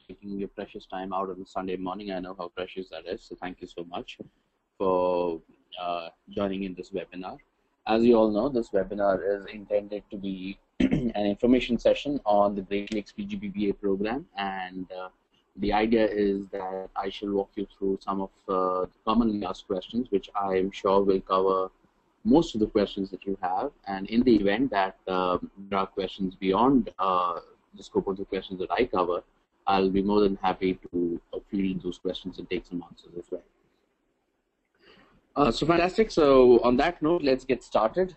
taking your precious time out on a Sunday morning. I know how precious that is, so thank you so much for joining in this webinar. As you all know, this webinar is intended to be an information session on the Great Lakes PGPBA program, and the idea is that I shall walk you through some of the commonly asked questions, which I am sure will cover most of the questions that you have. And in the event that there are questions beyond the scope of the questions that I cover, I'll be more than happy to field those questions and take some answers as well. So fantastic. So on that note, let's get started.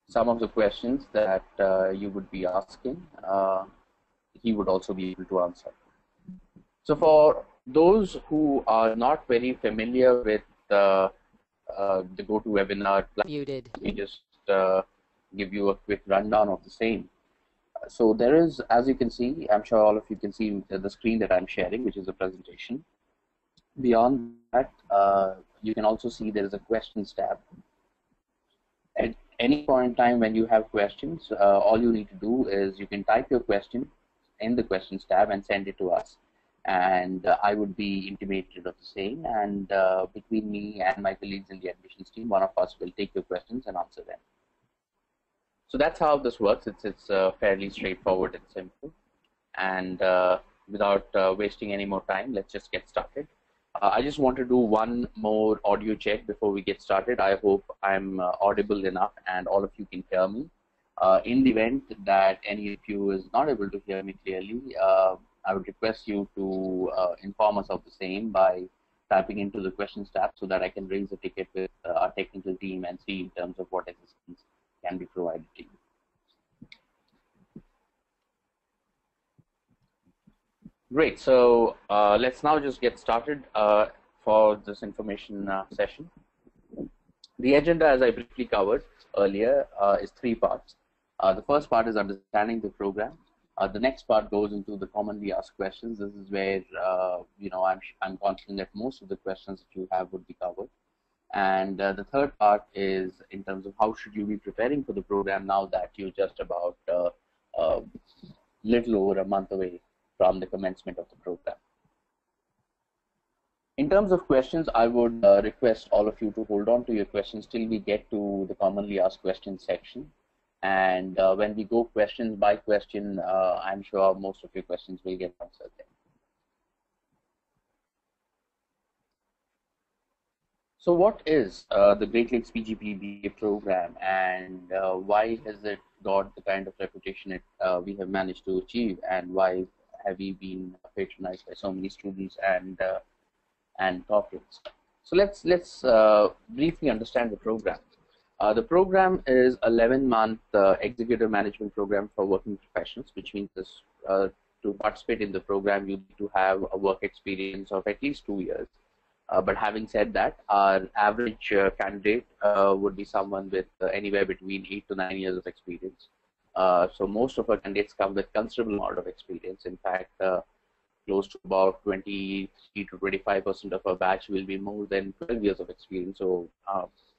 Some of the questions that you would be asking, he would also be able to answer. So for those who are not very familiar with the GoToWebinar platform, let me just give you a quick rundown of the same. So there is, as you can see, I'm sure all of you can see the screen that I'm sharing, which is a presentation. Beyond that, you can also see there is a questions tab. At any point in time when you have questions, all you need to do is you can type your question in the questions tab and send it to us, and I would be intimated of the same, and between me and my colleagues in the admissions team, one of us will take your questions and answer them. So that's how this works. It's fairly straightforward and simple, and without wasting any more time, let's just get started. I just want to do one more audio check before we get started. I hope I'm audible enough and all of you can hear me. In the event that any of you is not able to hear me clearly, I would request you to inform us of the same by typing into the questions tab so that I can raise a ticket with our technical team and see in terms of what assistance can be provided to you. Great, so let's now just get started for this information session. The agenda, as I briefly covered earlier, is three parts. The first part is understanding the program. The next part goes into the commonly asked questions. This is where you know, I'm confident that most of the questions that you have would be covered. And the third part is in terms of how should you be preparing for the program now that you're just about little over a month away from the commencement of the program. In terms of questions, I would request all of you to hold on to your questions till we get to the commonly asked questions section. And when we go question by question, I'm sure most of your questions will get answered there. So what is the Great Lakes PGPBA program, and why has it got the kind of reputation we have managed to achieve, and why have we been patronized by so many students and corporates? So let's briefly understand the program. The program is a 11-month executive management program for working professionals, which means this, to participate in the program, you need to have a work experience of at least 2 years. But having said that, our average candidate would be someone with anywhere between 8 to 9 years of experience. So most of our candidates come with considerable amount of experience. In fact, close to about 23 to 25% of our batch will be more than 12 years of experience. So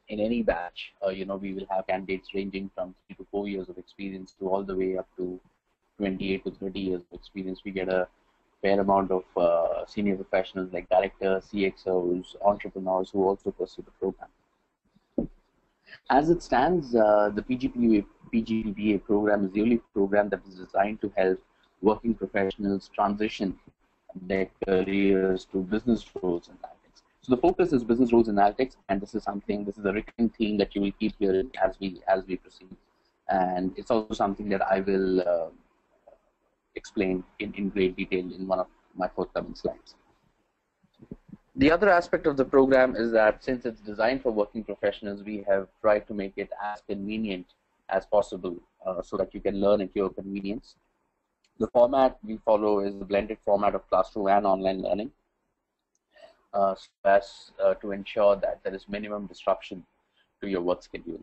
in any batch, you know, we will have candidates ranging from 3 to 4 years of experience to all the way up to 28 to 30 years of experience. We get a fair amount of senior professionals like directors, CXOs, entrepreneurs who also pursue the program. As it stands, the PGPBA program is the only program that is designed to help working professionals transition their careers to business roles in analytics. So the focus is business roles in analytics, and this is a recurring theme that you will keep hearing as we proceed. And it's also something that I will explain in great detail in one of my forthcoming slides. The other aspect of the program is that since it's designed for working professionals, we have tried to make it as convenient as possible so that you can learn at your convenience. The format we follow is a blended format of classroom and online learning, so as to ensure that there is minimum disruption to your work schedule.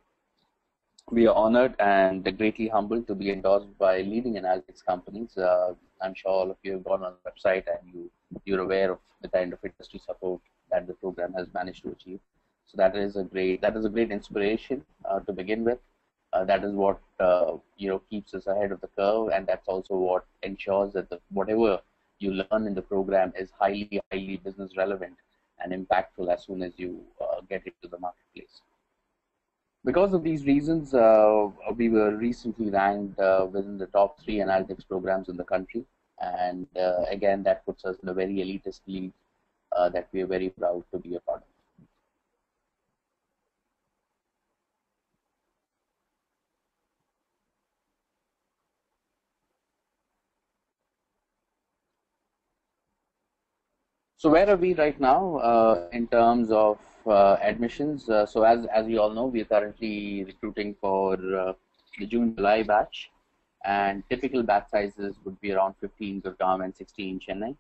We are honored and greatly humbled to be endorsed by leading analytics companies. I'm sure all of you have gone on the website and you're aware of the kind of industry support that the program has managed to achieve. So that is a great inspiration to begin with. That is what keeps us ahead of the curve, and that's also what ensures that whatever you learn in the program is highly business relevant and impactful as soon as you get into the marketplace. Because of these reasons, we were recently ranked within the top 3 analytics programs in the country, and again, that puts us in a very elitist league that we are very proud to be a part of. So where are we right now in terms of admissions? So as you all know, we are currently recruiting for the June-July batch, and typical batch sizes would be around 15 in Gurgaon and 60 in Chennai.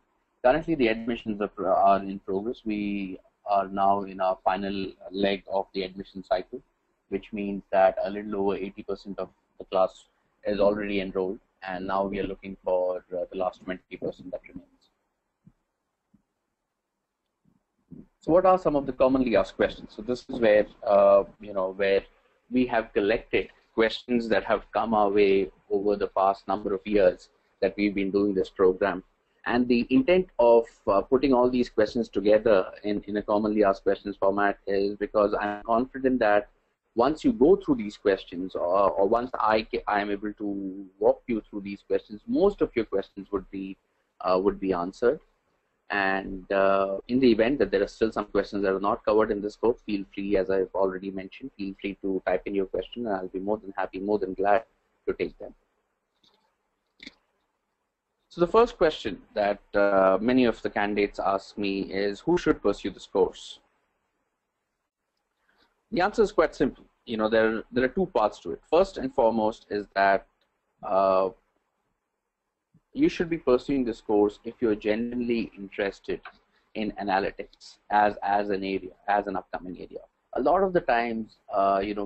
Currently, the admissions are in progress. We are now in our final leg of the admission cycle, which means that a little over 80% of the class is already enrolled, and now we are looking for the last 20% that remains. So what are some of the commonly asked questions? So this is where where we have collected questions that have come our way over the past number of years that we've been doing this program. And the intent of putting all these questions together in a commonly asked questions format is because I'm confident that once you go through these questions, or once I am able to walk you through these questions, most of your questions would be answered. And in the event that there are still some questions that are not covered in this scope, feel free, as I've already mentioned, feel free to type in your question, and I'll be more than happy, more than glad to take them. So the first question that many of the candidates ask me is, who should pursue this course? The answer is quite simple. There are 2 parts to it. First and foremost is that you should be pursuing this course if you're genuinely interested in analytics as an area, as an upcoming area. A lot of the times,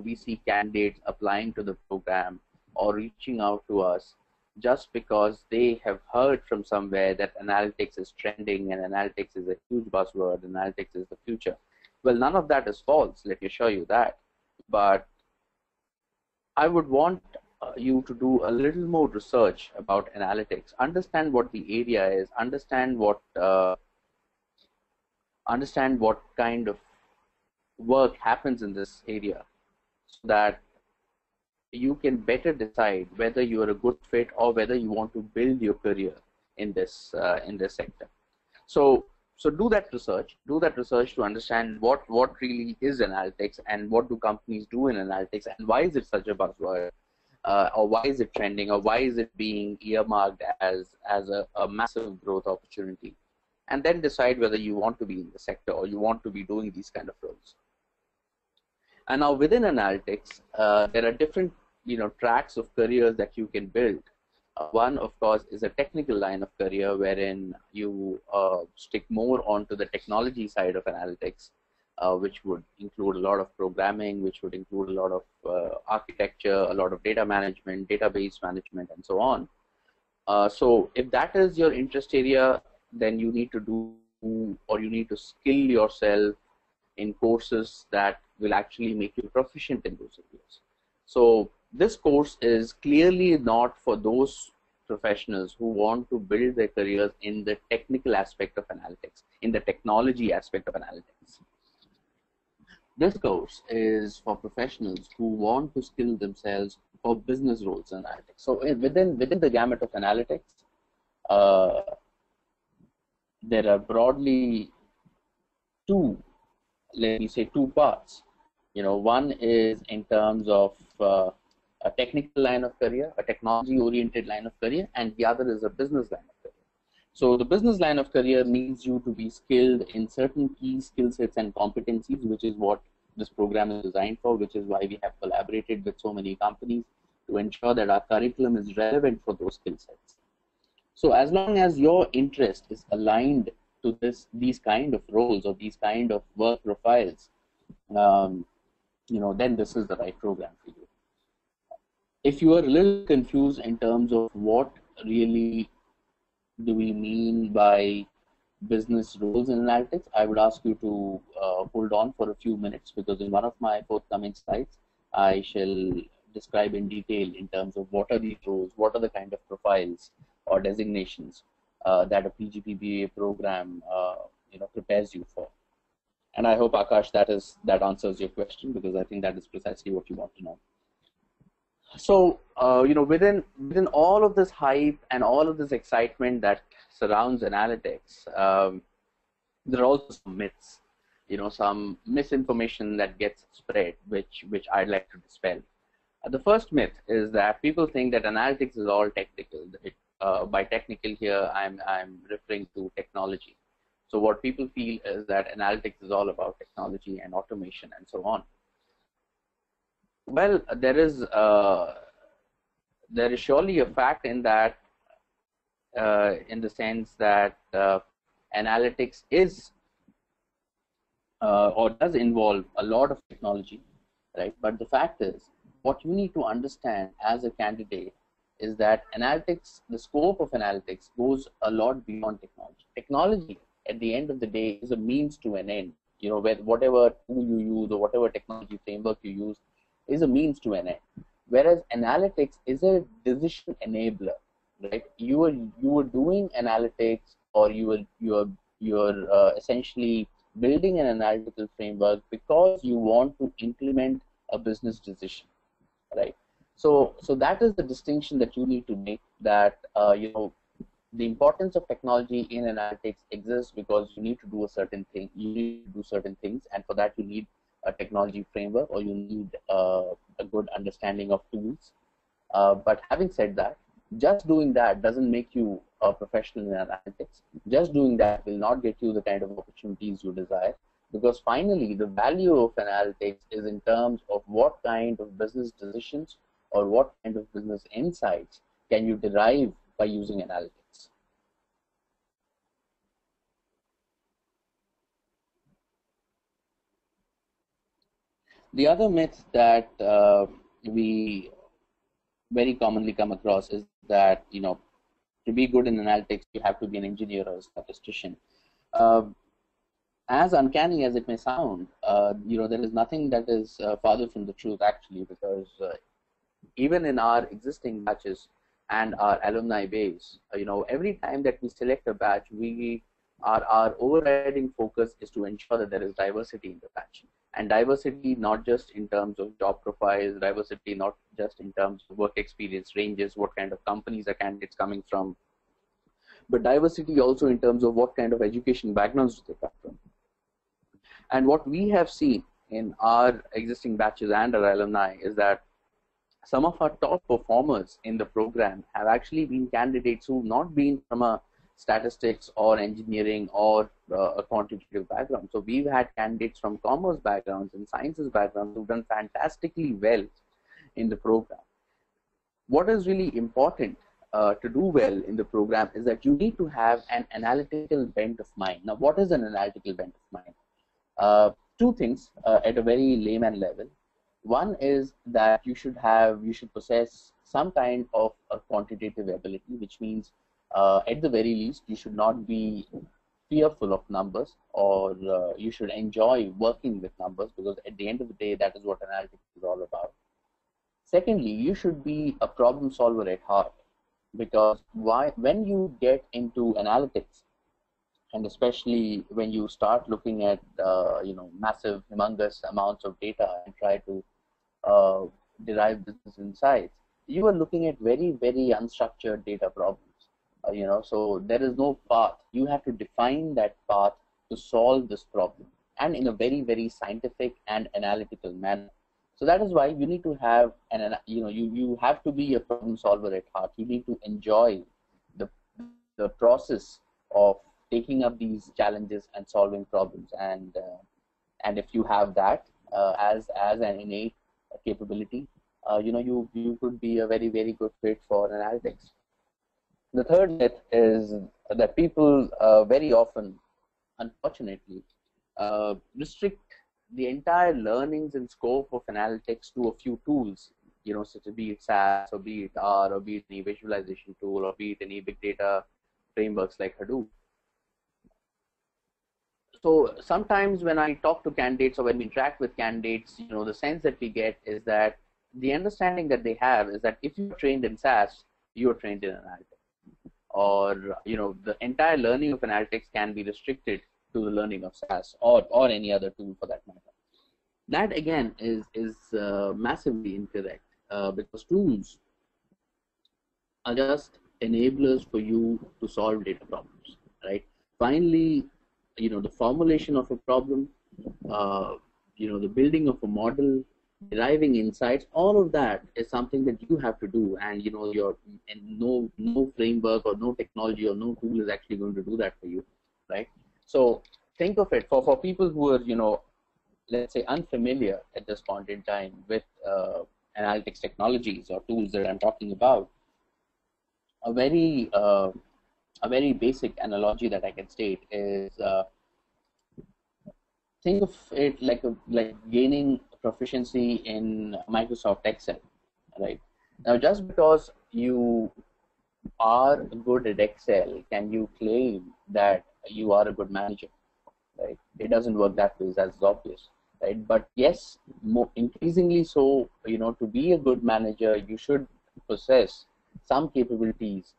we see candidates applying to the program or reaching out to us just because they have heard from somewhere that analytics is trending and analytics is a huge buzzword, analytics is the future. Well, none of that is false, let me assure you that. But I would want you to do a little more research about analytics, understand what the area is, understand what kind of work happens in this area, so that you can better decide whether you are a good fit or whether you want to build your career in this sector. So do that research to understand what really is analytics and what do companies do in analytics and why is it such a buzzword. Or why is it trending, or why is it being earmarked as a massive growth opportunity, and then decide whether you want to be in the sector or you want to be doing these kind of roles. And now within analytics, there are different tracks of careers that you can build. One, of course, is a technical line of career wherein you stick more onto the technology side of analytics, which would include a lot of programming, which would include a lot of architecture, a lot of data management, database management, and so on. So if that is your interest area, then you need to skill yourself in courses that will actually make you proficient in those areas. So this course is clearly not for those professionals who want to build their careers in the technical aspect of analytics, in the technology aspect of analytics. This course is for professionals who want to skill themselves for business roles in analytics. So within the gamut of analytics, there are broadly two, let me say, two parts. One is in terms of a technical line of career, a technology-oriented line of career, and the other is a business line of career. So the business line of career needs you to be skilled in certain key skill sets and competencies, which is what this program is designed for, which is why we have collaborated with so many companies to ensure that our curriculum is relevant for those skill sets. So as long as your interest is aligned to these kind of roles or these kind of work profiles, then this is the right program for you. If you are a little confused in terms of what really do we mean by business roles in analytics, I would ask you to hold on for a few minutes, because in one of my forthcoming slides, I shall describe in detail in terms of what are these roles, what are the kind of profiles or designations that a PGPBA program prepares you for. And I hope, Akash, that answers your question, because I think that is precisely what you want to know. So, within all of this hype and all of this excitement that surrounds analytics, there are also some myths, some misinformation that gets spread, which I'd like to dispel. The first myth is that people think that analytics is all technical. By technical here, I'm referring to technology. So what people feel is that analytics is all about technology and automation and so on. Well, there is surely a fact in that, in the sense that analytics is or does involve a lot of technology, right? But the fact is, what you need to understand as a candidate is that analytics, the scope of analytics goes a lot beyond technology. Technology, at the end of the day, is a means to an end. Whatever tool you use or whatever technology framework you use is a means to an end. Whereas analytics is a decision enabler, right? You are doing analytics, or you're essentially building an analytical framework because you want to implement a business decision, right? So that is the distinction that you need to make, that the importance of technology in analytics exists because you need to do a certain thing, you need to do certain things, and for that you need a technology framework, or you need a good understanding of tools. But having said that, just doing that doesn't make you a professional in analytics. Just doing that will not get you the kind of opportunities you desire, because finally the value of analytics is in terms of what kind of business decisions or what kind of business insights can you derive by using analytics. The other myth that we very commonly come across is that, to be good in analytics, you have to be an engineer or a statistician. As uncanny as it may sound, there is nothing that is farther from the truth, actually, because even in our existing batches and our alumni base, every time that we select a batch, our overriding focus is to ensure that there is diversity in the batch. And diversity not just in terms of job profiles, diversity not just in terms of work experience ranges, what kind of companies are candidates coming from, but diversity also in terms of what kind of education backgrounds they come from. And what we have seen in our existing batches and our alumni is that some of our top performers in the program have actually been candidates who've not been from a statistics or engineering or a quantitative background. So we've had candidates from commerce backgrounds and sciences backgrounds who've done fantastically well in the program. What is really important to do well in the program is that you need to have an analytical bent of mind. Now, what is an analytical bent of mind? Two things at a very layman level. One is that you should possess some kind of a quantitative ability, which means at the very least, you should not be fearful of numbers, or you should enjoy working with numbers, because at the end of the day, that is what analytics is all about. Secondly, you should be a problem solver at heart, because when you get into analytics, and especially when you start looking at massive, humongous amounts of data and try to derive business insights, you are looking at very, very unstructured data problems. So there is no path. You have to define that path to solve this problem, and in a very, very scientific and analytical manner. So that is why you need to have you have to be a problem solver at heart. You need to enjoy the the process of taking up these challenges and solving problems, and if you have that as an innate capability, you could be a very, very good fit for analytics. The third myth is that people very often, unfortunately, restrict the entire learnings and scope of analytics to a few tools, such as be it SAS or be it R or be it any visualization tool or be it any big data frameworks like Hadoop. So sometimes when I talk to candidates or when we interact with candidates, the sense that we get is that the understanding that they have is that if you're trained in SAS, you're trained in analytics, or the entire learning of analytics can be restricted to the learning of SAS or any other tool for that matter. That again is massively incorrect because tools are just enablers for you to solve data problems, right? Finally, the formulation of a problem, the building of a model, deriving insights, all of that is something that you have to do, and no framework or no technology or no tool is actually going to do that for you, right? So think of it for people who are let's say unfamiliar at this point in time with analytics technologies or tools that I'm talking about. A very basic analogy that I can state is think of it like gaining proficiency in Microsoft Excel, right? Now, just because you are good at Excel, can you claim that you are a good manager, right? It doesn't work that way, that's obvious, right? But yes, increasingly so, to be a good manager, you should possess some capabilities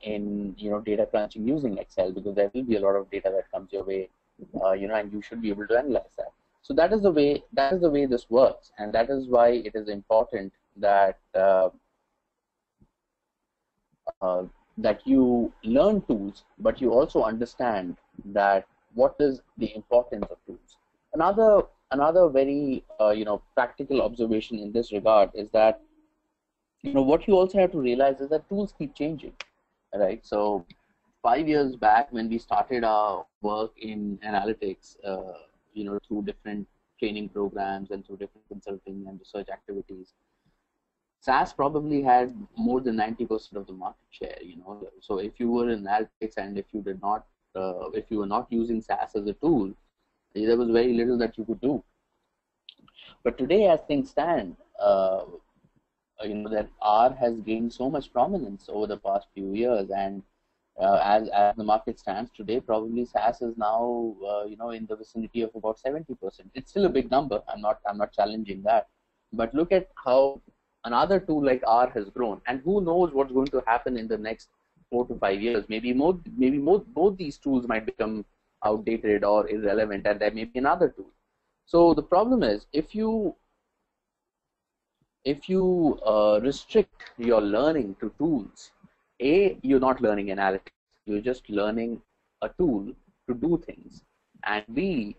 in data crunching using Excel, because there will be a lot of data that comes your way, and you should be able to analyze that. So that is the way this works, and that is why it is important that that you learn tools, but you also understand that what is the importance of tools. Another very practical observation in this regard is that what you also have to realize is that tools keep changing, right? So 5 years back when we started our work in analytics, through different training programs and through different consulting and research activities, SAS probably had more than 90% of the market share. So if you were in analytics and if you were not using SAS as a tool, there was very little that you could do. But today, as things stand, that R has gained so much prominence over the past few years, and as the market stands today, probably SAS is now in the vicinity of about 70%. It's still a big number. I'm not challenging that, but look at how another tool like R has grown, and who knows what's going to happen in the next 4 to 5 years. Maybe both these tools might become outdated or irrelevant, and there may be another tool. So the problem is, if you restrict your learning to tools, you're not learning analytics, you're just learning a tool to do things, and B,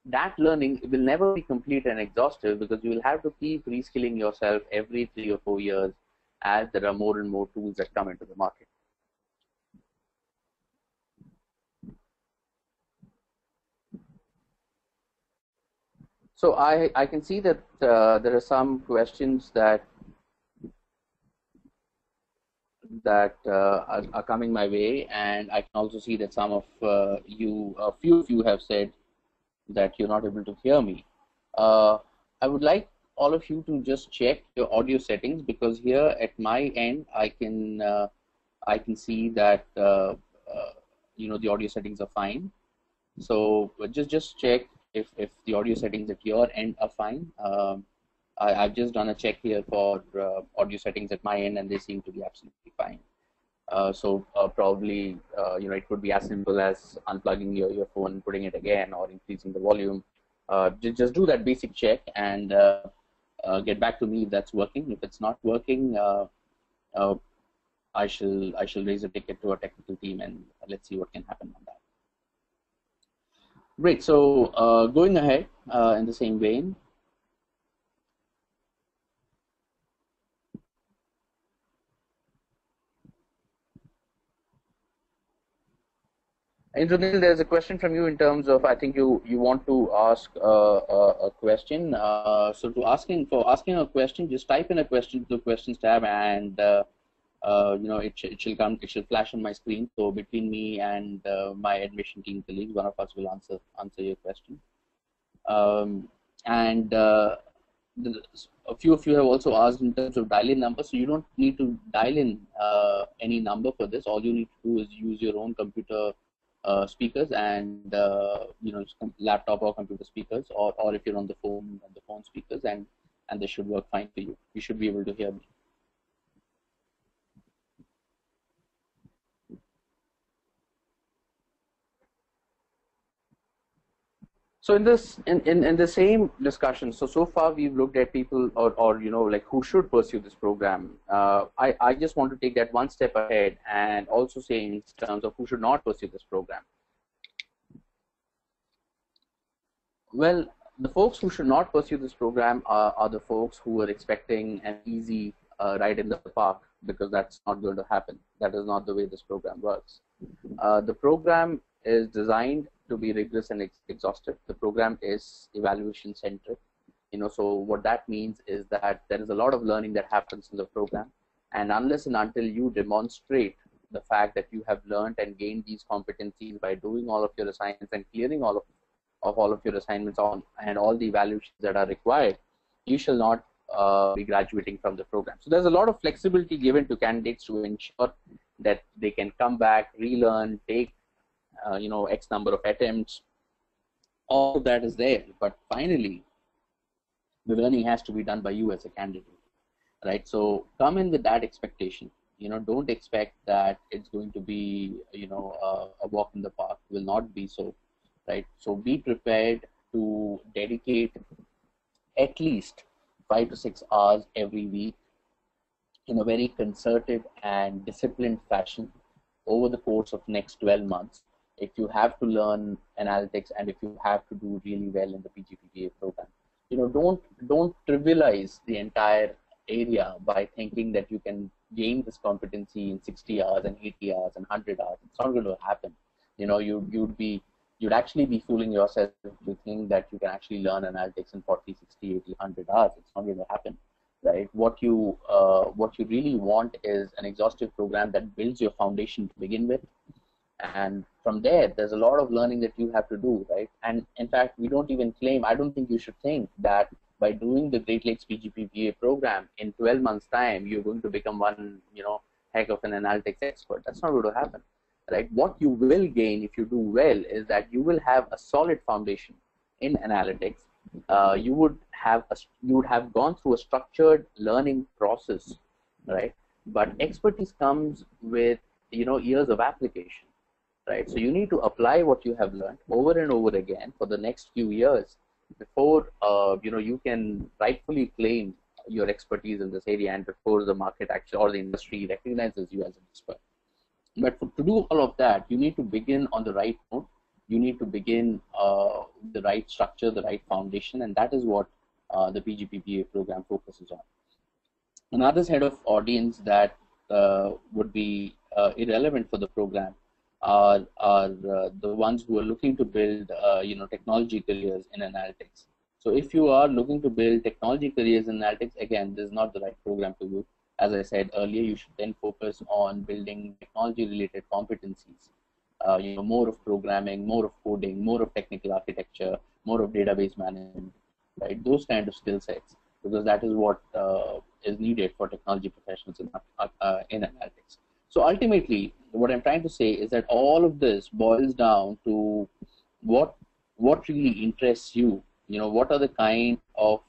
that learning will never be complete and exhaustive, because you will have to keep reskilling yourself every 3 or 4 years as there are more and more tools that come into the market. So I can see that there are some questions that are coming my way, and I can also see that some of a few of you have said that you're not able to hear me. I would like all of you to just check your audio settings, because here at my end I can see that the audio settings are fine. So just check if the audio settings at your end are fine. I've just done a check here for audio settings at my end, and they seem to be absolutely fine. So probably it could be as simple as unplugging your phone, putting it again, or increasing the volume. Just do that basic check and get back to me if that's working. If it's not working, I shall raise a ticket to a technical team, and let's see what can happen on that. Great. So going ahead in the same vein. And Sunil, there's a question from you in terms of, I think you want to ask a question. So for asking a question, just type in a question to the questions tab, and it shall flash on my screen. So between me and my admission team colleagues, one of us will answer your question. And a few of you have also asked in terms of dial-in number. So you don't need to dial in any number for this. All you need to do is use your own computer speakers and laptop or computer speakers, or if you're on the phone speakers, and they should work fine for you. You should be able to hear me. So in the same discussion, so far we've looked at people or like who should pursue this program. I just want to take that one step ahead and also say in terms of who should not pursue this program. Well, the folks who should not pursue this program are the folks who are expecting an easy ride in the park, because that's not going to happen. That is not the way this program works. The program is designed to be rigorous and exhaustive. The program is evaluation centric. So what that means is that there is a lot of learning that happens in the program, and unless and until you demonstrate the fact that you have learned and gained these competencies by doing all of your assignments and clearing all of your assignments on and all the evaluations that are required, you shall not be graduating from the program. So there's a lot of flexibility given to candidates to ensure that they can come back, relearn, take X number of attempts. All of that is there, but finally the learning has to be done by you as a candidate, right? So come in with that expectation. Don't expect that it's going to be a walk in the park. It will not be so, right? So be prepared to dedicate at least 5 to 6 hours every week in a very concerted and disciplined fashion over the course of next 12 months. If you have to learn analytics and if you have to do really well in the PGPBA program, don't trivialize the entire area by thinking that you can gain this competency in 60 hours and 80 hours and 100 hours. It's not going to happen. You'd actually be fooling yourself to think that you can actually learn analytics in 40, 60, 80, 100 hours. It's not going to happen, right? What you really want is an exhaustive program that builds your foundation to begin with. And from there, there's a lot of learning that you have to do, right? And in fact, we don't even claim, I don't think you should think that by doing the Great Lakes PGPBA program in 12 months' time, you're going to become one, heck of an analytics expert. That's not going to happen, right? What you will gain if you do well is that you will have a solid foundation in analytics. You would have gone through a structured learning process, right? But expertise comes with years of application. Right, so you need to apply what you have learned over and over again for the next few years before you can rightfully claim your expertise in this area, and before the market actually or the industry recognizes you as an expert. But to do all of that, you need to begin on the right note. You need to begin the right structure, the right foundation, and that is what the PGPBA program focuses on. Another set of audience that would be irrelevant for the program are the ones who are looking to build technology careers in analytics. So if you are looking to build technology careers in analytics, again, this is not the right program for you. As I said earlier, you should then focus on building technology related competencies. More of programming, more of coding, more of technical architecture, more of database management, right? Those kind of skill sets, because that is what is needed for technology professionals in analytics. So ultimately, what I'm trying to say is that all of this boils down to what really interests you. What are the kind of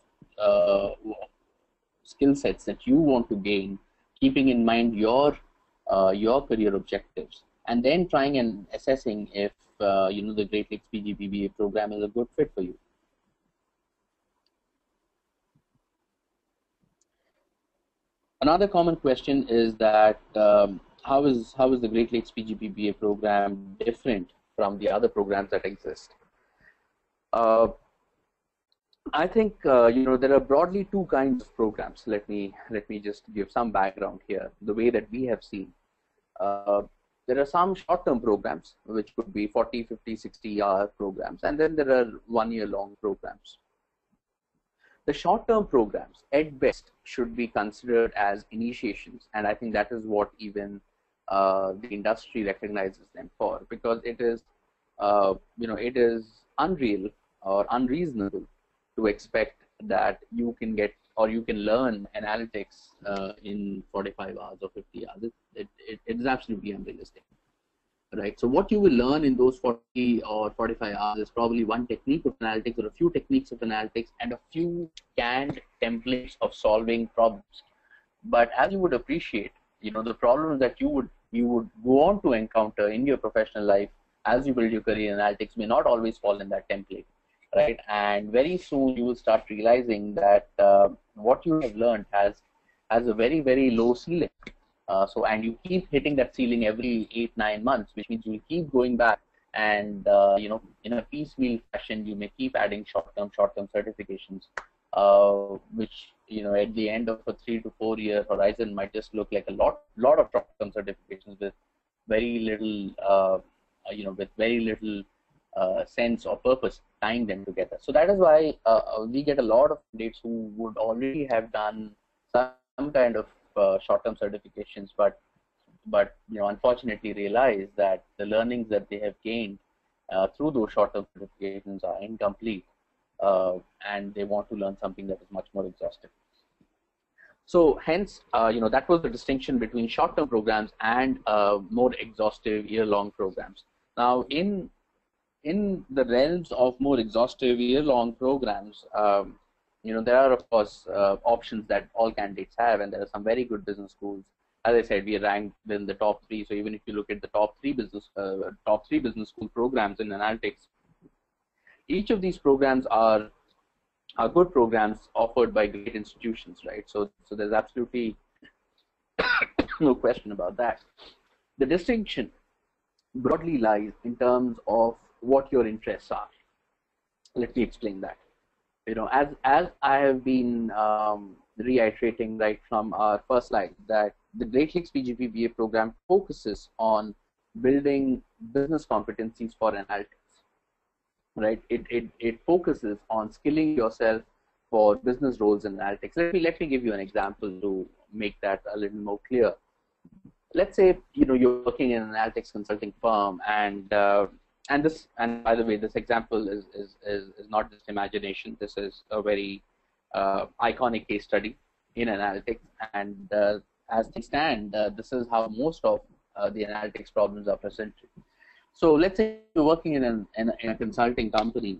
skill sets that you want to gain, keeping in mind your career objectives, and then trying and assessing if the Great Lakes PGPBA program is a good fit for you. Another common question is that how is the Great Lakes PGPBA program different from the other programs that exist? I think there are broadly two kinds of programs. Let me just give some background here. The way that we have seen, there are some short-term programs which could be 40, 50, 60-hour programs, and then there are one-year-long programs. The short-term programs, at best, should be considered as initiations, and I think that is what even the industry recognizes them for, because it is, it is unreal or unreasonable to expect that you can get or you can learn analytics in 45 hours or 50 hours. It is absolutely unrealistic, right? So what you will learn in those 40 or 45 hours is probably one technique of analytics or a few techniques of analytics and a few canned templates of solving problems. But as you would appreciate, the problems that you would go on to encounter in your professional life as you build your career in analytics may not always fall in that template, right? And very soon you will start realizing that what you have learned has a very, very low ceiling. And you keep hitting that ceiling every 8-9 months, which means you will keep going back and in a piecemeal fashion you may keep adding short-term certifications, which at the end of a 3 to 4 year horizon might just look like a lot of short-term certifications with very little sense or purpose tying them together. So that is why we get a lot of candidates who would already have done some kind of short-term certifications, but unfortunately realize that the learnings that they have gained through those short-term certifications are incomplete, and they want to learn something that is much more exhaustive. So hence, that was the distinction between short-term programs and more exhaustive year-long programs. Now, in the realms of more exhaustive year-long programs, there are, of course, options that all candidates have, and there are some very good business schools. As I said, we are ranked in the top 3. So even if you look at the top three business school programs in analytics, each of these programs are good programs offered by great institutions, right? So there's absolutely no question about that. The distinction broadly lies in terms of what your interests are. Let me explain that. As I have been reiterating right from our first slide, that the Great Lakes PGPBA program focuses on building business competencies for analytics, right? It focuses on skilling yourself for business roles in analytics. Let me give you an example to make that a little more clear. Let's say you're working in an analytics consulting firm, and by the way, this example is not just imagination. This is a very iconic case study in analytics, and as things stand, this is how most of the analytics problems are presented. So let's say you're working in a consulting company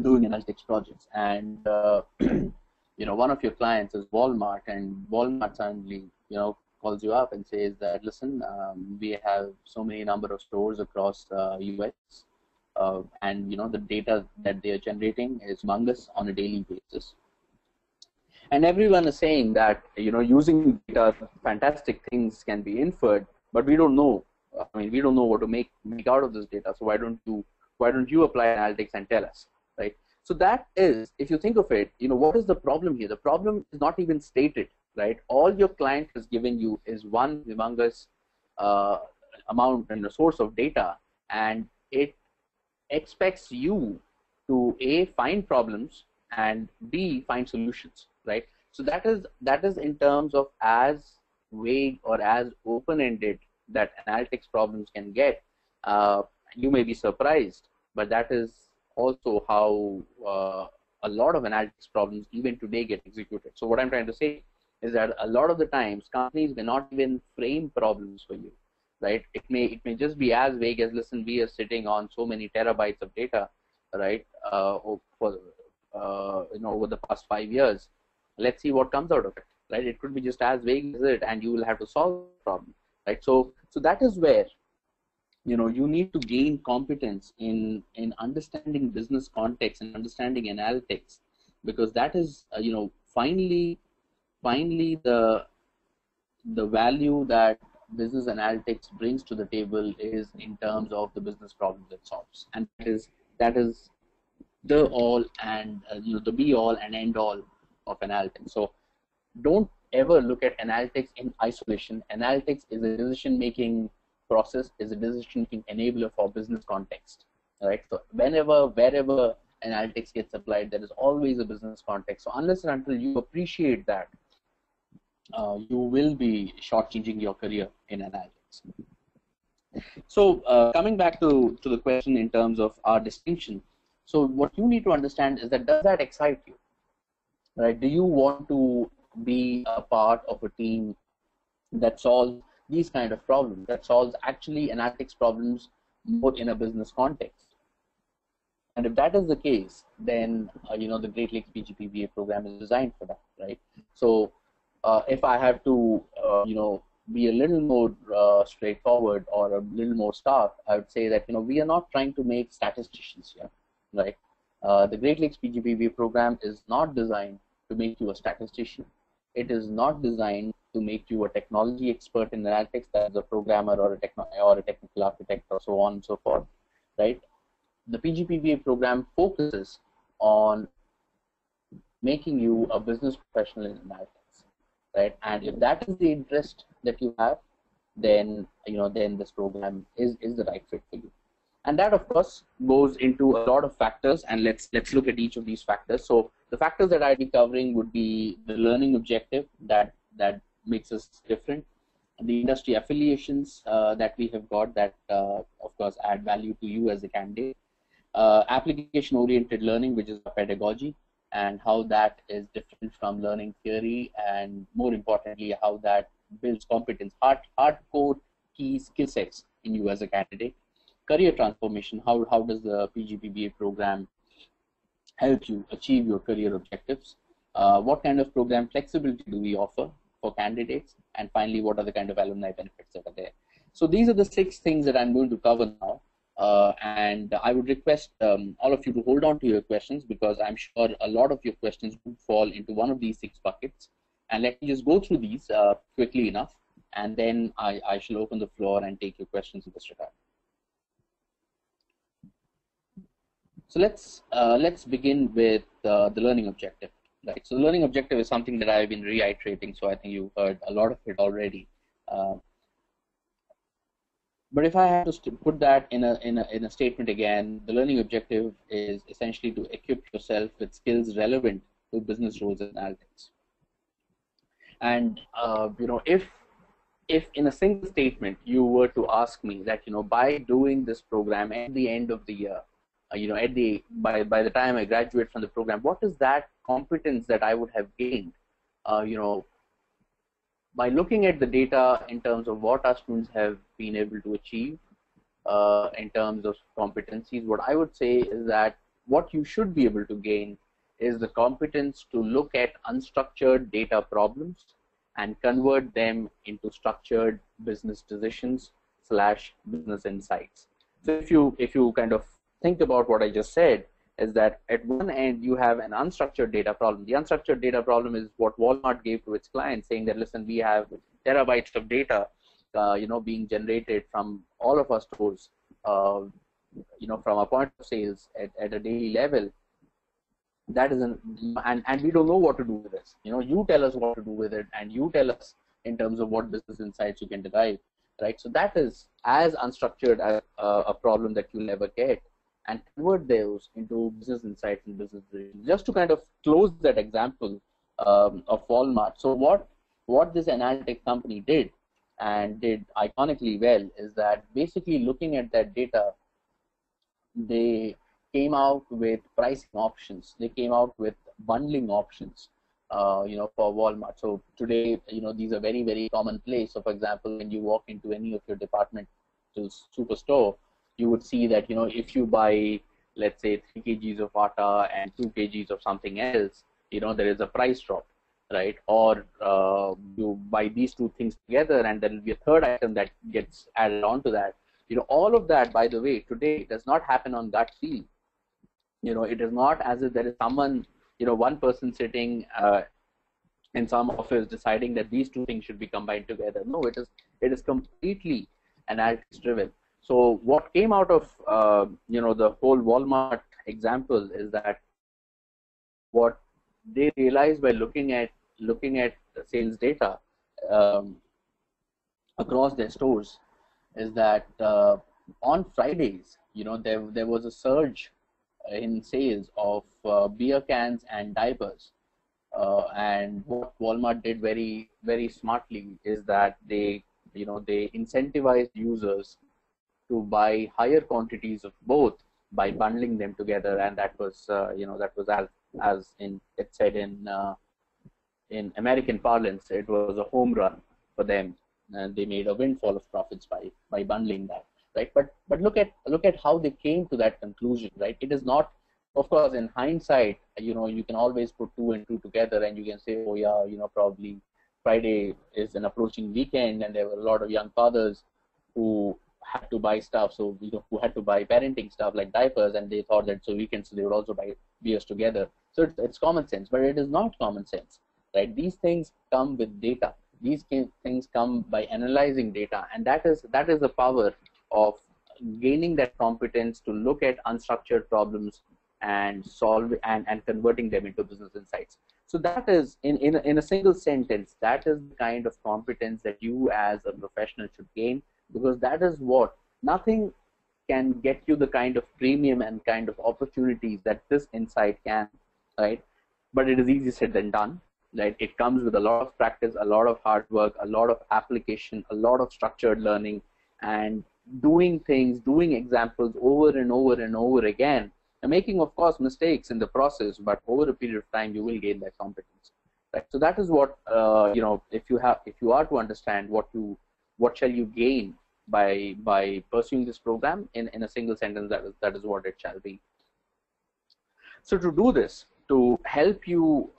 doing analytics projects, and one of your clients is Walmart, and Walmart suddenly calls you up and says that, listen, we have so many number of stores across US, and the data that they are generating is humongous on a daily basis. And everyone is saying that using data, fantastic things can be inferred, but we don't know. We don't know what to make out of this data. So why don't you apply analytics and tell us, right? So that is, if you think of it, what is the problem here? The problem is not even stated, right? All your client has given you is one humongous amount and a source of data, and it expects you to A, find problems, and B, find solutions, right? So that is in terms of as vague or as open-ended that analytics problems can get. You may be surprised, but that is also how a lot of analytics problems even today get executed. So what I'm trying to say is that a lot of the times companies may not even frame problems for you, right? It may just be as vague as, listen, we are sitting on so many terabytes of data, right? Over the past 5 years, let's see what comes out of it, right? It could be just as vague as it, and you will have to solve the problem, right? So that is where you need to gain competence in understanding business context and understanding analytics, because that is finally finally the value that business analytics brings to the table is in terms of the business problems it solves, and that is the all and the be all and end all of analytics. So don't ever look at analytics in isolation. Analytics is a decision-making process, is a decision-making enabler for business context. Right? So wherever analytics gets applied, there is always a business context. So unless and until you appreciate that, you will be shortchanging your career in analytics. So coming back to the question in terms of our distinction, so what you need to understand is that, does that excite you? Right? Do you want to be a part of a team that solves these kind of problems, that solves actually analytics problems more in a business context? And if that is the case, then the Great Lakes PGPBA program is designed for that, right? So if I have to be a little more straightforward or a little more stark, I would say that we are not trying to make statisticians here, right? The Great Lakes PGPBA program is not designed to make you a statistician. It is not designed to make you a technology expert in analytics, that is a programmer or a technical architect or so on and so forth, right? The PGPBA program focuses on making you a business professional in analytics, right? And if that is the interest that you have, then then this program is the right fit for you. And that, of course, goes into a lot of factors, and let's look at each of these factors. So the factors that I'd be covering would be the learning objective that makes us different, the industry affiliations that we have got that, of course, add value to you as a candidate, application-oriented learning, which is pedagogy, and how that is different from learning theory, and more importantly, how that builds competence, hardcore key skill sets in you as a candidate. Career transformation, how does the PGPBA program help you achieve your career objectives? What kind of program flexibility do we offer for candidates? And finally, what are the kind of alumni benefits that are there? So these are the 6 things that I'm going to cover now. And I would request all of you to hold on to your questions, because I'm sure a lot of your questions would fall into one of these 6 buckets. And let me just go through these quickly enough, and then I shall open the floor and take your questions in this regard. So let's begin with the learning objective. Right. So the learning objective is something that I've been reiterating, so I think you've heard a lot of it already. But if I have to put that in a statement again, the learning objective is essentially to equip yourself with skills relevant to business roles in analytics. And if in a single statement you were to ask me that by doing this program at the end of the year, by the time I graduate from the program, what is that competence that I would have gained? By looking at the data in terms of what our students have been able to achieve in terms of competencies, what I would say is that what you should be able to gain is the competence to look at unstructured data problems and convert them into structured business decisions / business insights. So if you kind of think about what I just said, is that at one end you have an unstructured data problem. The unstructured data problem is what Walmart gave to its clients, saying that, listen, we have terabytes of data, being generated from all of our stores, from a point of sales at a daily level. That is and we don't know what to do with this. You tell us what to do with it, and you tell us in terms of what business insights you can derive, right? So that is as unstructured as a problem that you'll ever get, and convert those into business insights and business decisions. Just to kind of close that example of Walmart. So what this analytic company did, and did iconically well, is that basically looking at that data, they came out with pricing options. They came out with bundling options, for Walmart. So today, these are very, very commonplace. So for example, when you walk into any of your departmental superstore, you would see that, if you buy, let's say, 3 kgs of atta and 2 kgs of something else, there is a price drop, right? Or you buy these 2 things together, and there will be a third item that gets added on to that. All of that, by the way, today does not happen on gut feel. It is not as if there is someone, one person sitting in some office deciding that these two things should be combined together. No, it is completely analytics driven. So what came out of the whole Walmart example is that what they realized by looking at the sales data um, across their stores is that on Fridays, there was a surge in sales of beer cans and diapers. And what Walmart did very, very smartly is that they incentivized users to buy higher quantities of both by bundling them together, and that was as in it said in American parlance, it was a home run for them, and they made a windfall of profits by bundling that, right? But look at how they came to that conclusion, right? It is not, of course, in hindsight, you can always put two and two together, and you can say, oh yeah, probably Friday is an approaching weekend, and there were a lot of young fathers who had to buy stuff, so who had to buy parenting stuff like diapers, and they thought that so weekends so they would also buy beers together. So it's common sense, but it is not common sense, right? These things come with data. These things come by analyzing data, and that is the power of gaining that competence to look at unstructured problems and solve and converting them into business insights. So that is in a single sentence, that is the kind of competence that you as a professional should gain, because that is what nothing can get you the kind of premium and kind of opportunities that this insight can, right? But it is easier said than done, right? It comes with a lot of practice, a lot of hard work, a lot of application, a lot of structured learning, and doing things, doing examples over and over and over again, and making, of course, mistakes in the process, but over a period of time, you will gain that competence, right? So that is what if you are to understand what shall you gain by pursuing this program in a single sentence, that is what it shall be. So to do this, to help you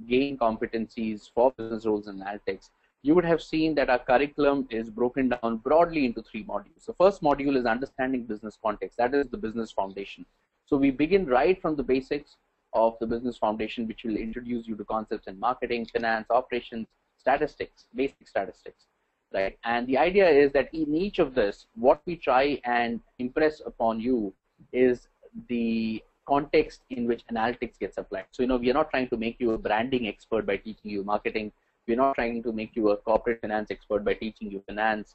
gain competencies for business roles in analytics, you would have seen that our curriculum is broken down broadly into 3 modules. The first module is understanding business context. That is the business foundation. So we begin right from the basics of the business foundation, which will introduce you to concepts in marketing, finance, operations, statistics, basic statistics, right? And the idea is that in each of this, what we try and impress upon you is the context in which analytics gets applied. So, we are not trying to make you a branding expert by teaching you marketing. We're not trying to make you a corporate finance expert by teaching you finance,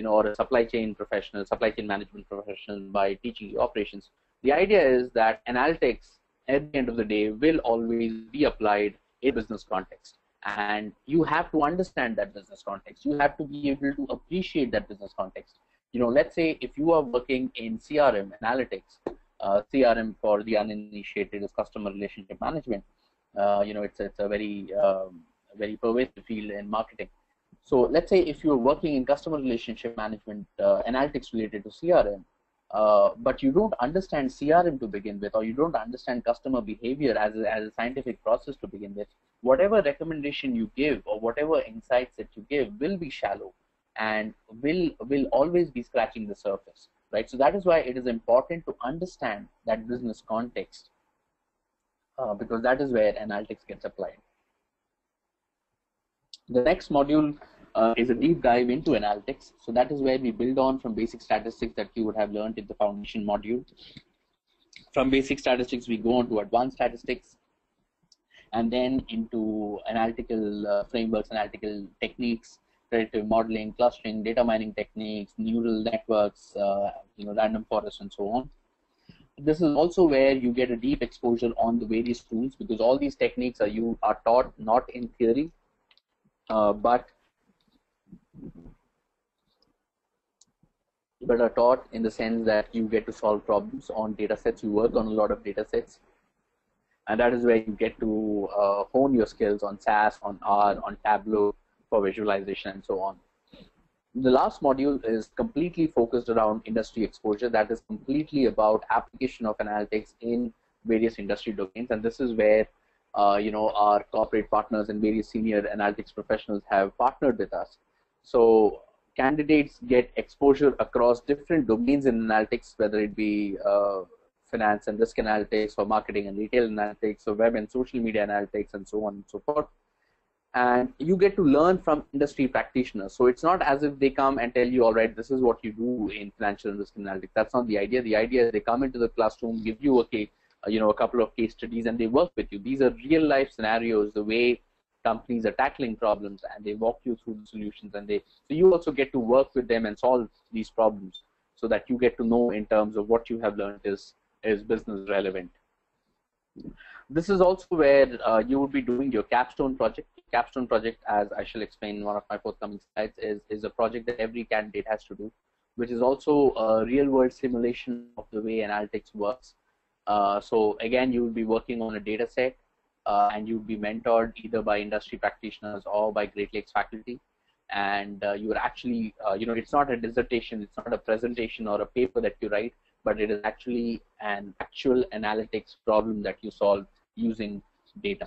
or a supply chain management professional by teaching you operations. The idea is that analytics, at the end of the day, will always be applied in business context. And you have to understand that business context. You have to be able to appreciate that business context. Let's say if you are working in CRM analytics, CRM for the uninitiated is customer relationship management. It's a very pervasive field in marketing. So let's say if you're working in customer relationship management, analytics related to CRM, but you don't understand CRM to begin with, or you don't understand customer behavior as a scientific process to begin with, whatever recommendation you give or whatever insights that you give will be shallow and will always be scratching the surface, right? So that is why it is important to understand that business context, because that is where analytics gets applied. The next module is a deep dive into analytics. So that is where we build on from basic statistics that you would have learned in the foundation module. From basic statistics, we go on to advanced statistics, and then into analytical frameworks, analytical techniques, predictive modeling, clustering, data mining techniques, neural networks, random forest, and so on. This is also where you get a deep exposure on the various tools, because all these techniques are taught not in theory, but are taught in the sense that you get to solve problems on data sets. You work on a lot of data sets, and that is where you get to hone your skills on SAS, on R, on Tableau for visualization, and so on. The last module is completely focused around industry exposure. That is completely about application of analytics in various industry domains, and this is where our corporate partners and various senior analytics professionals have partnered with us. So candidates get exposure across different domains in analytics, whether it be finance and risk analytics, for marketing and retail analytics, for web and social media analytics, and so on and so forth. And you get to learn from industry practitioners. So it's not as if they come and tell you, all right, this is what you do in financial and risk analytics. That's not the idea. The idea is they come into the classroom, give you a couple of case studies, and they work with you. These are real life scenarios, the way companies are tackling problems, and they walk you through the solutions. And so you also get to work with them and solve these problems, so that you get to know in terms of what you have learned is business relevant. This is also where you would be doing your capstone project. Capstone project, as I shall explain in one of my forthcoming slides, is a project that every candidate has to do, which is also a real-world simulation of the way analytics works. So again, you will be working on a data set, and you will be mentored either by industry practitioners or by Great Lakes faculty. And you are actually, it's not a dissertation, it's not a presentation or a paper that you write, but it is actually an actual analytics problem that you solve using data.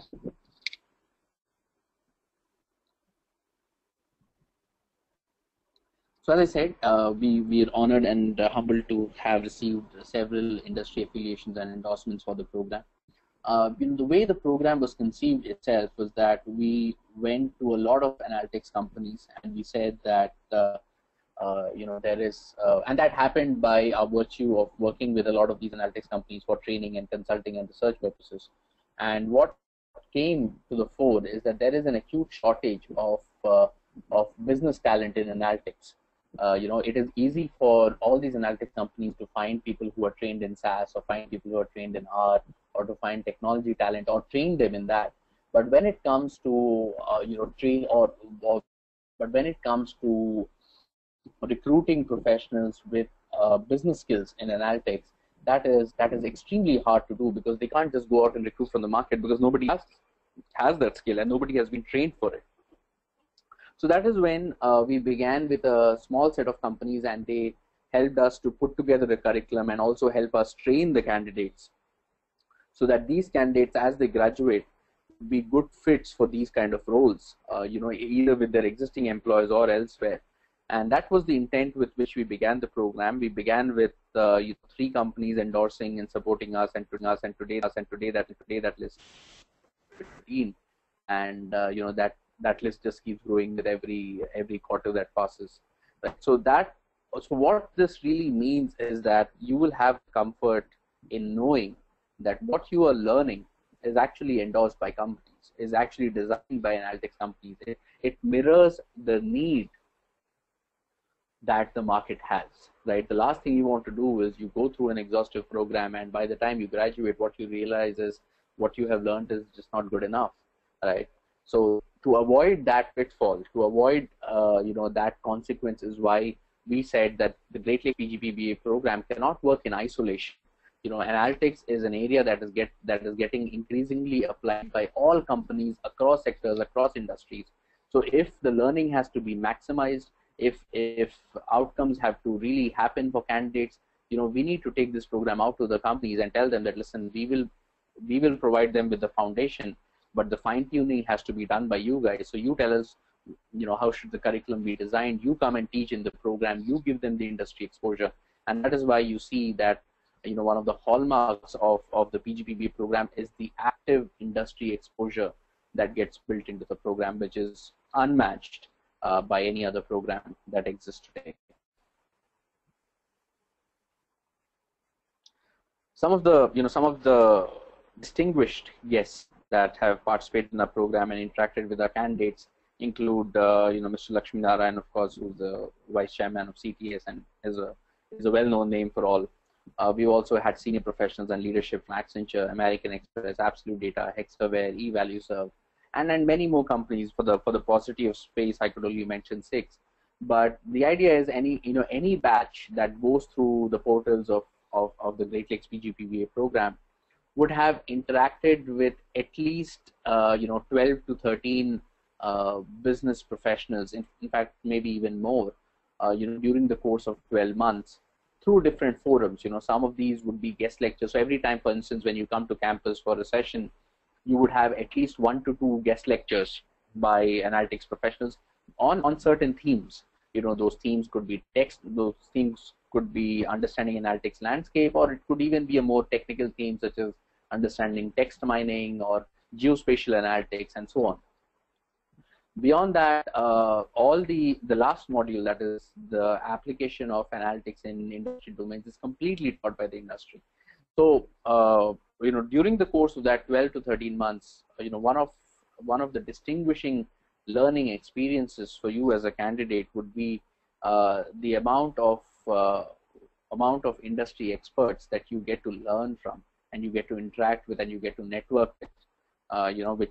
So as I said, we are honored and humbled to have received several industry affiliations and endorsements for the program. The way the program was conceived itself was that we went to a lot of analytics companies and we said that there is, and that happened by our virtue of working with a lot of these analytics companies for training and consulting and research purposes. And what came to the fore is that there is an acute shortage of business talent in analytics. It is easy for all these analytics companies to find people who are trained in SaaS, or find people who are trained in R, or to find technology talent or train them in that. But when it comes to but when it comes to recruiting professionals with business skills in analytics, that is extremely hard to do, because they can't just go out and recruit from the market, because nobody has that skill and nobody has been trained for it. So that is when we began with a small set of companies, and they helped us to put together a curriculum and also help us train the candidates, so that these candidates, as they graduate, be good fits for these kind of roles, either with their existing employers or elsewhere. And that was the intent with which we began the program. We began with 3 companies endorsing and supporting us, and today that list is 15, and that list just keeps growing with every quarter that passes. Right? So what this really means is that you will have comfort in knowing that what you are learning is actually endorsed by companies, is actually designed by analytics companies. It mirrors the need that the market has, right? The last thing you want to do is you go through an exhaustive program, and by the time you graduate, what you realize is what you have learned is just not good enough, right? So to avoid that pitfall, to avoid that consequence, is why we said that the Great Lakes PGPBA program cannot work in isolation. Analytics is an area that is getting increasingly applied by all companies across sectors, across industries. So if the learning has to be maximized, if outcomes have to really happen for candidates, we need to take this program out to the companies and tell them that, listen, we will provide them with the foundation, but the fine-tuning has to be done by you guys. So you tell us, how should the curriculum be designed? You come and teach in the program. You give them the industry exposure, and that is why you see that one of the hallmarks of the PGPBA program is the active industry exposure that gets built into the program, which is unmatched by any other program that exists today. Some of the distinguished guests that have participated in our program and interacted with our candidates include Mr. Lakshmi Narayan, of course, who's the vice chairman of CTS and is a well-known name for all. We've also had senior professionals and leadership from Accenture, American Express, Absolute Data, Hexaware, eValueServe, and then many more companies. For the paucity of space, I could only mention 6. But the idea is any batch that goes through the portals of the Great Lakes PGPBA program would have interacted with at least 12 to 13 business professionals. In fact, maybe even more. During the course of 12 months. Through different forums. Some of these would be guest lectures. So every time, for instance, when you come to campus for a session, you would have at least 1 to 2 guest lectures by analytics professionals on certain themes. those themes could be text, those themes could be understanding analytics landscape, or it could even be a more technical theme such as understanding text mining or geospatial analytics and so on. Beyond that, all the last module, that is the application of analytics in industry domains, is completely taught by the industry. So during the course of that 12 to 13 months, one of the distinguishing learning experiences for you as a candidate would be the amount of industry experts that you get to learn from, and you get to interact with, and you get to network with,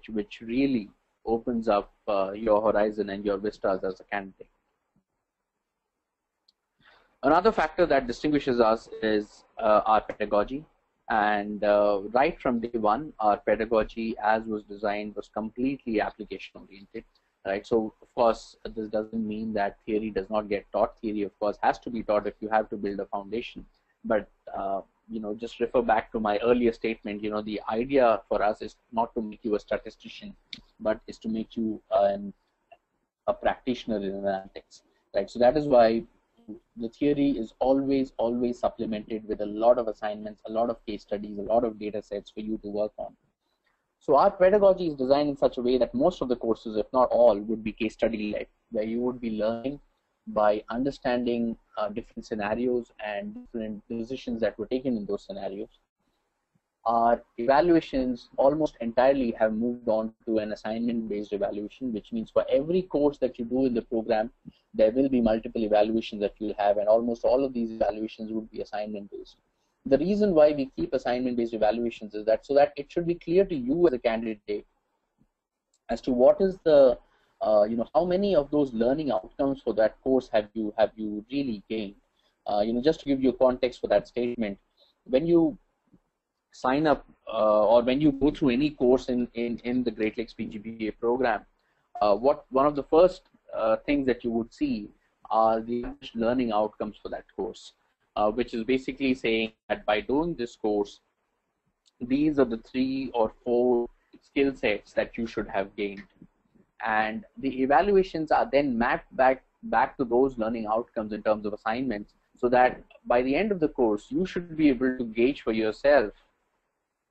which really opens up your horizon and your vistas as a candidate. Another factor that distinguishes us is our pedagogy. And right from day one, our pedagogy, as was designed, was completely application oriented. Right. So of course, this doesn't mean that theory does not get taught. Theory, of course, has to be taught if you have to build a foundation. But just refer back to my earlier statement. The idea for us is not to make you a statistician, but is to make you a practitioner in analytics. Right. So that is why the theory is always supplemented with a lot of assignments, a lot of case studies, a lot of data sets for you to work on. So our pedagogy is designed in such a way that most of the courses, if not all, would be case study led, where you would be learning by understanding different scenarios and different decisions that were taken in those scenarios. Our evaluations almost entirely have moved on to an assignment-based evaluation, which means for every course that you do in the program, there will be multiple evaluations that you'll have, and almost all of these evaluations would be assignment-based. The reason why we keep assignment-based evaluations is that so that it should be clear to you as a candidate as to what is the, how many of those learning outcomes for that course have you really gained. Just to give you context for that statement, when you sign up or when you go through any course in the Great Lakes PGPBA program, one of the first things that you would see are the learning outcomes for that course, which is basically saying that by doing this course, these are the 3 or 4 skill sets that you should have gained. And the evaluations are then mapped back to those learning outcomes in terms of assignments, so that by the end of the course, you should be able to gauge for yourself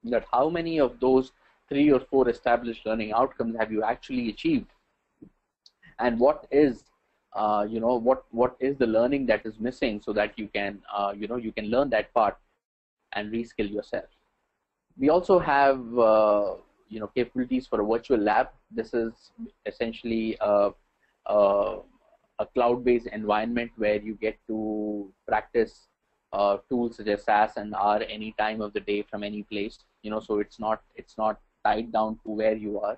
that how many of those 3 or 4 established learning outcomes have you actually achieved, and what is what is the learning that is missing, so that you can you can learn that part and reskill yourself. We also have capabilities for a virtual lab. This is essentially a cloud-based environment where you get to practice tools such as SAS and R any time of the day from any place. So it's not tied down to where you are.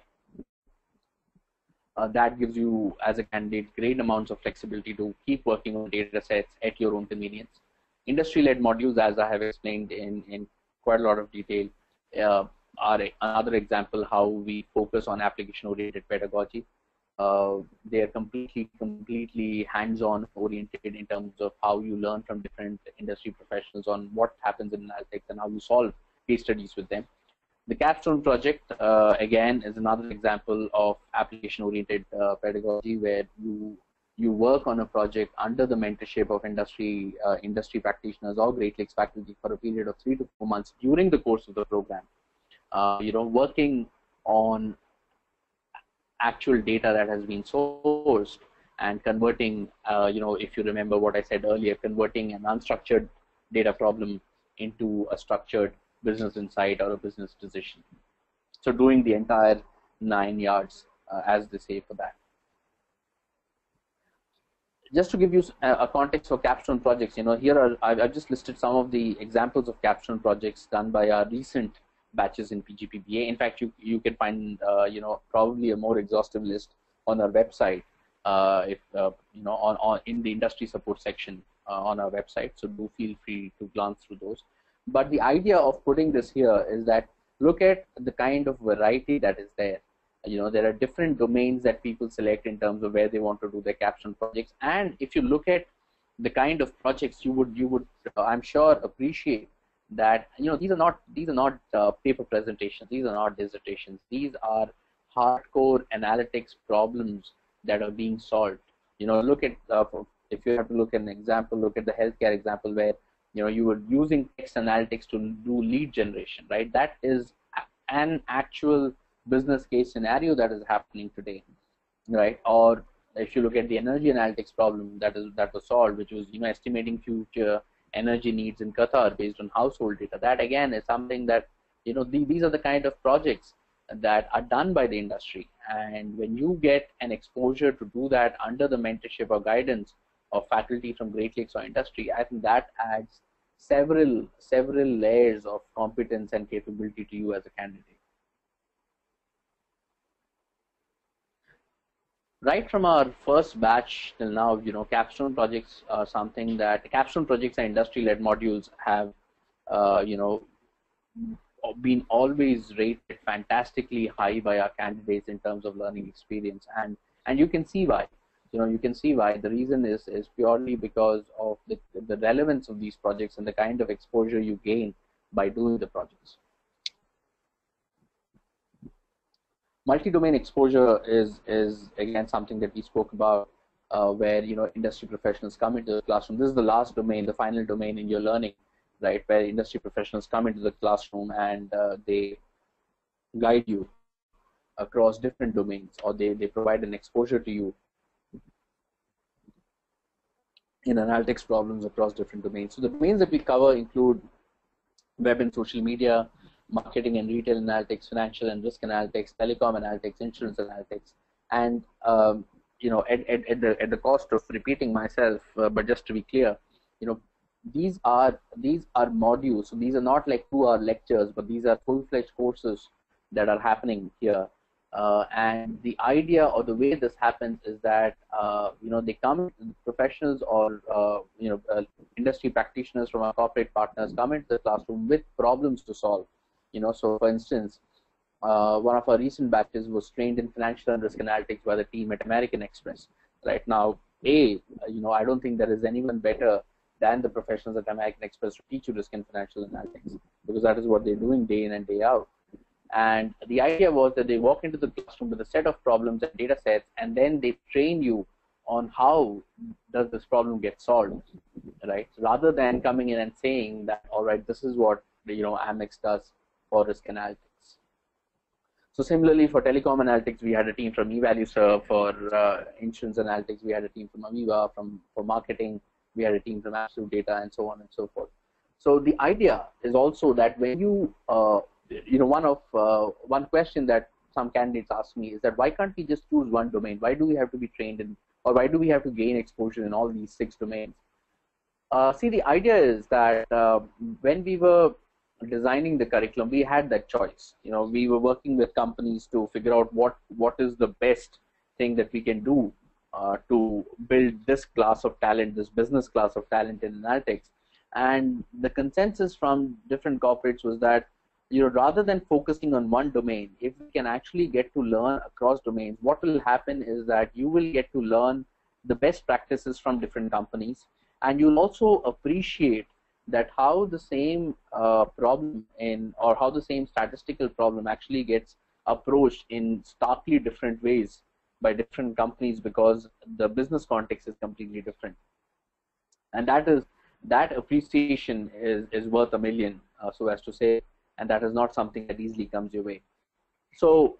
That gives you, as a candidate, great amounts of flexibility to keep working on data sets at your own convenience. Industry-led modules, as I have explained in quite a lot of detail, are another example how we focus on application-oriented pedagogy. They are completely hands-on oriented in terms of how you learn from different industry professionals on what happens in analytics and how you solve case studies with them. The Capstone project, again, is another example of application-oriented pedagogy, where you work on a project under the mentorship of industry practitioners or Great Lakes faculty for a period of 3 to 4 months during the course of the program. Working on actual data that has been sourced and converting, if you remember what I said earlier, converting an unstructured data problem into a structured business insight or a business decision. So doing the entire 9 yards, as they say for that. Just to give you a context for capstone projects, here I've just listed some of the examples of capstone projects done by our recent batches in PGPBA. In fact, you can find probably a more exhaustive list on our website, if in the industry support section on our website. So do feel free to glance through those. But the idea of putting this here is that look at the kind of variety that is there. There are different domains that people select in terms of where they want to do their capstone projects. And if you look at the kind of projects, you would I'm sure appreciate that these are not paper presentations. These are not dissertations. These are hardcore analytics problems that are being solved. Look at if you have to look at an example, look at the healthcare example where you were using text analytics to do lead generation, right? That is an actual business case scenario that is happening today, right? Or if you look at the energy analytics problem that was solved, which was estimating future energy needs in Qatar based on household data. That again is something that these are the kind of projects that are done by the industry, and when you get an exposure to do that under the mentorship or guidance of faculty from Great Lakes or industry, I think that adds several layers of competence and capability to you as a candidate. Right from our first batch till now, capstone projects are something that capstone projects and industry-led modules have, been always rated fantastically high by our candidates in terms of learning experience, and you can see why. The reason is purely because of the relevance of these projects and the kind of exposure you gain by doing the projects. Multi-domain exposure is again something that we spoke about, where industry professionals come into the classroom. This is the last domain, the final domain in your learning, right? Where industry professionals come into the classroom and they guide you across different domains, or they provide an exposure to you in analytics problems across different domains. So the domains that we cover include web and social media, marketing and retail analytics, financial and risk analytics, telecom analytics, insurance analytics, and at the cost of repeating myself, but just to be clear, these are modules. So these are not like 2-hour lectures, but these are full-fledged courses that are happening here. And the idea or the way this happens is that they come, professionals or industry practitioners from our corporate partners come into the classroom with problems to solve. So for instance, one of our recent batches was trained in financial and risk analytics by the team at American Express. Right now, I don't think there is anyone better than the professionals at American Express to teach you risk and financial analytics, because that is what they're doing day in and day out. And the idea was that they walk into the classroom with a set of problems and data sets, and then they train you on how does this problem get solved, right? So rather than coming in and saying that, all right, this is what Amex does for risk analytics. So similarly, for telecom analytics, we had a team from eValueServe. For insurance analytics, we had a team from Aviva. For marketing, we had a team from Absolute Data, and so on and so forth. So the idea is also that when you, one question that some candidates ask me is that why can't we just choose one domain? Why do we have to be trained in, or why do we have to gain exposure in all these 6 domains? See, the idea is that when we were designing the curriculum, we had that choice. We were working with companies to figure out what is the best thing that we can do to build this class of talent, this business class of talent in analytics. And the consensus from different corporates was that rather than focusing on one domain, if we can actually get to learn across domains, what will happen is that you will get to learn the best practices from different companies, and you'll also appreciate that how the same problem or how the same statistical problem actually gets approached in starkly different ways by different companies, because the business context is completely different. And that appreciation is worth a million, so as to say, and that is not something that easily comes your way. So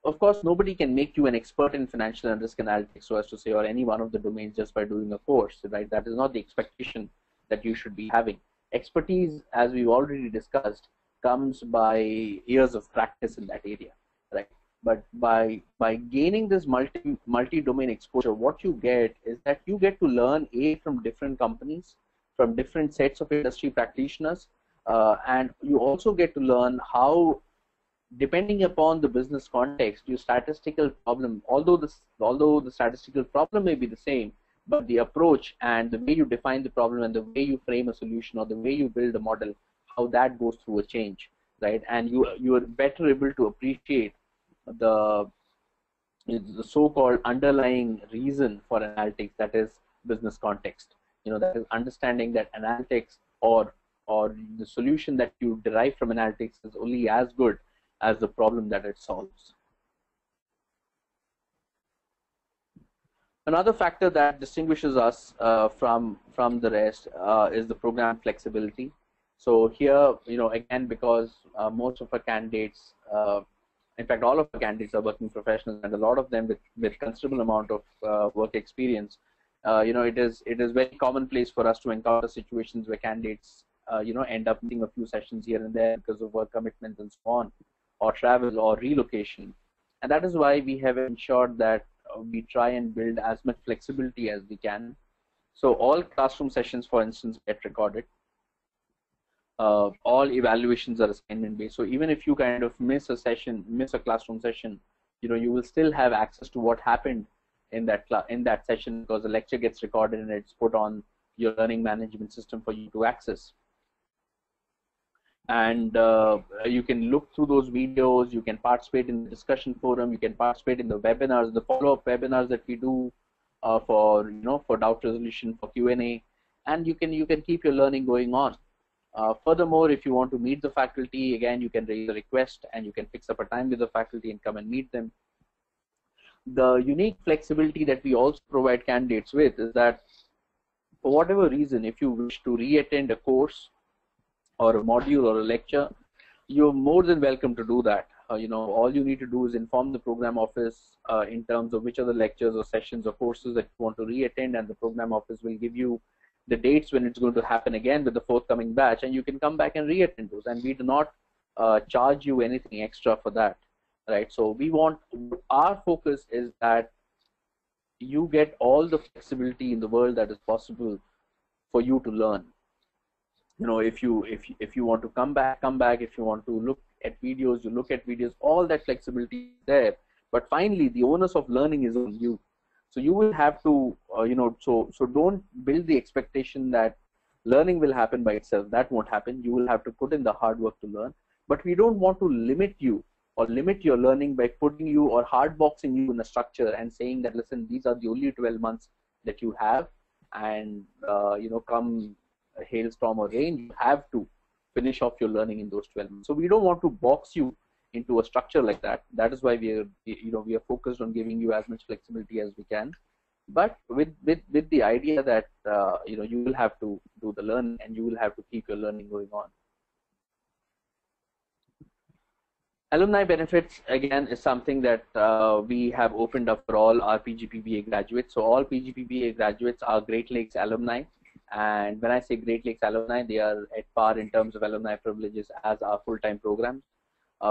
of course, nobody can make you an expert in financial and risk analytics, so as to say, or any one of the domains just by doing a course, right? That is not the expectation that you should be having. Expertise, as we've already discussed, comes by years of practice in that area, right? But by gaining this multi-domain exposure, what you get is that you get to learn from different companies, from different sets of industry practitioners, and you also get to learn how, depending upon the business context, your statistical problem, although the statistical problem may be the same, but the approach and the way you define the problem and the way you frame a solution or the way you build a model, how that goes through a change, right? And you are better able to appreciate the so-called underlying reason for analytics, that is business context. That is understanding that analytics or the solution that you derive from analytics is only as good as the problem that it solves. Another factor that distinguishes us from the rest is the program flexibility. So here, again, because most of our candidates, in fact, all of our candidates are working professionals, and a lot of them with considerable amount of work experience. It is very commonplace for us to encounter situations where candidates, end up missing a few sessions here and there because of work commitments and so on, or travel or relocation. And that is why we have ensured that we try and build as much flexibility as we can. So all classroom sessions, for instance, get recorded. All evaluations are assignment based. So even if you kind of miss a classroom session, you will still have access to what happened in that session, because the lecture gets recorded and it's put on your learning management system for you to access. And you can look through those videos, you can participate in the discussion forum, you can participate in the webinars, the follow-up webinars that we do for doubt resolution, for Q&A, and you can keep your learning going on. Furthermore, if you want to meet the faculty, again, you can raise a request and you can fix up a time with the faculty and come and meet them. The unique flexibility that we also provide candidates with is that for whatever reason, if you wish to re-attend a course or a module or a lecture, you're more than welcome to do that. All you need to do is inform the program office in terms of which are the lectures or sessions or courses that you want to re-attend, and the program office will give you the dates when it's going to happen again with the forthcoming batch, and you can come back and re-attend those, and we do not charge you anything extra for that, right? So our focus is that you get all the flexibility in the world that is possible for you to learn. If you want to come back. If you want to look at videos, you look at videos. All that flexibility is there. But finally, the onus of learning is on you. So you will have to, so don't build the expectation that learning will happen by itself. That won't happen. You will have to put in the hard work to learn. But we don't want to limit you or limit your learning by putting you or hardboxing you in a structure and saying that, listen, these are the only 12 months that you have, and come a hailstorm or rain, you have to finish off your learning in those 12 months. So we don't want to box you into a structure like that. That is why we are focused on giving you as much flexibility as we can, but with the idea that you will have to do the learning and you will have to keep your learning going on. Alumni benefits, again, is something that we have opened up for all our PGPBA graduates. So all PGPBA graduates are Great Lakes alumni. And when I say Great Lakes alumni, they are at par in terms of alumni privileges as our full-time programs,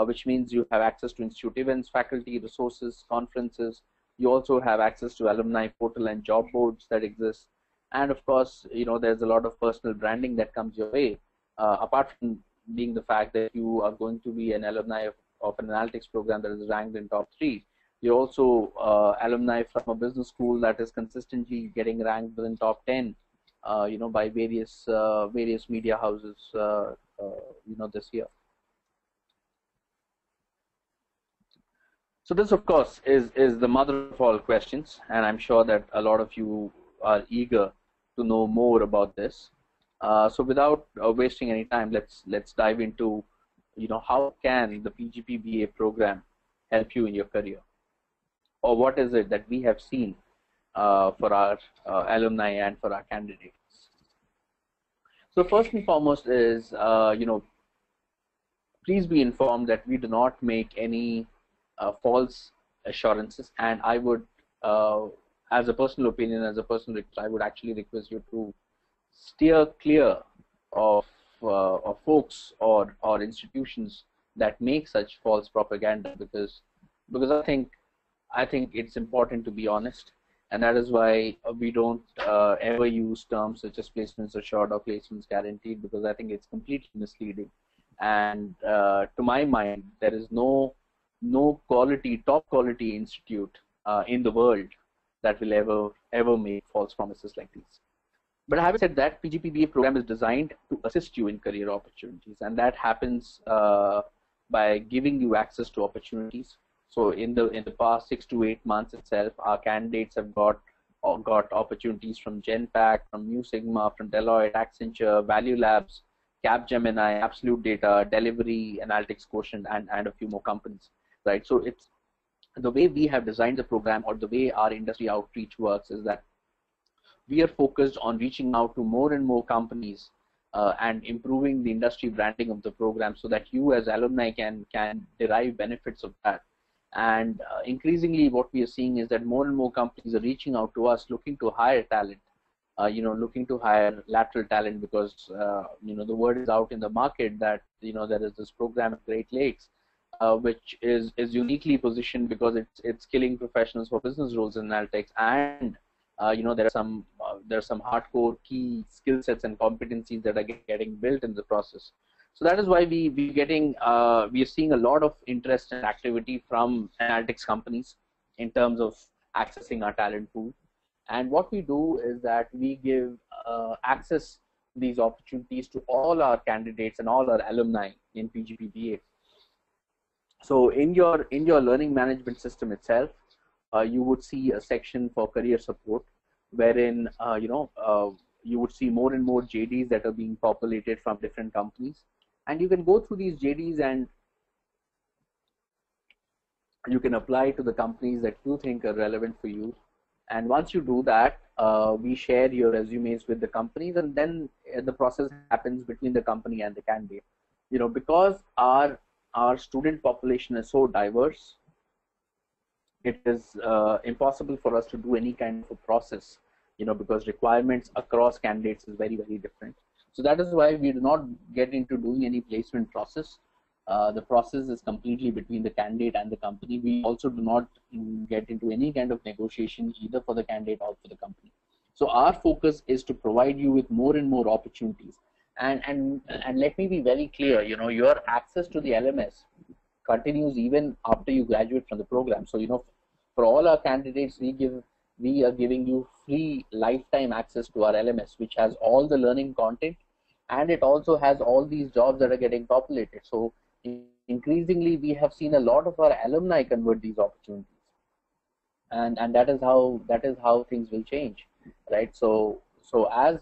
which means you have access to institute events, faculty, resources, conferences. You also have access to alumni portal and job boards that exist. And of course, there's a lot of personal branding that comes your way. Apart from being the fact that you are going to be an alumni of an analytics program that is ranked in top 3, you're also alumni from a business school that is consistently getting ranked within top 10. By various media houses, this year. So this, of course, is the mother of all questions, and I'm sure that a lot of you are eager to know more about this. So without wasting any time, let's dive into, how can the PGPBA program help you in your career, or what is it that we have seen for our alumni and for our candidates. So first and foremost is, please be informed that we do not make any false assurances, and I would, as a personal opinion, as a personal request, I would actually request you to steer clear of folks or institutions that make such false propaganda, because I think it's important to be honest. And that is why we don't ever use terms such as placements assured or placements guaranteed, because I think it's completely misleading. And to my mind, there is no top quality institute in the world that will ever make false promises like these. But having said that, PGPBA program is designed to assist you in career opportunities, and that happens by giving you access to opportunities. So in the past 6 to 8 months itself, our candidates have got opportunities from Genpact, from Mu Sigma, from Deloitte, Accenture, Value Labs, Capgemini, Absolute Data, Delivery, Analytics Quotient, and a few more companies, right? So the way we have designed the program, or the way our industry outreach works, is that we are focused on reaching out to more and more companies and improving the industry branding of the program, so that you as alumni can derive benefits of that. And increasingly what we are seeing is that more and more companies are reaching out to us looking to hire talent, looking to hire lateral talent, because the word is out in the market that there is this program at Great Lakes, which is uniquely positioned because it's skilling professionals for business roles in analytics, and there are some hardcore key skill sets and competencies that are getting built in the process. So that is why we are seeing a lot of interest and activity from analytics companies in terms of accessing our talent pool. And what we do is that we give access these opportunities to all our candidates and all our alumni in PGPBA. So in your learning management system itself, you would see a section for career support, wherein you would see more and more JDs that are being populated from different companies, and you can go through these JDs and you can apply to the companies that you think are relevant for you. And once you do that, we share your resumes with the companies, and then the process happens between the company and the candidate. Because our student population is so diverse, it is impossible for us to do any kind of a process, because requirements across candidates is very, very different. So that is why we do not get into doing any placement process. The process is completely between the candidate and the company. We also do not get into any kind of negotiation either for the candidate or for the company. So our focus is to provide you with more and more opportunities. And let me be very clear, your access to the LMS continues even after you graduate from the program. So for all our candidates, we are giving you free lifetime access to our LMS, which has all the learning content, and it also has all these jobs that are getting populated. So increasingly we have seen a lot of our alumni convert these opportunities, and that is how things will change, right? So as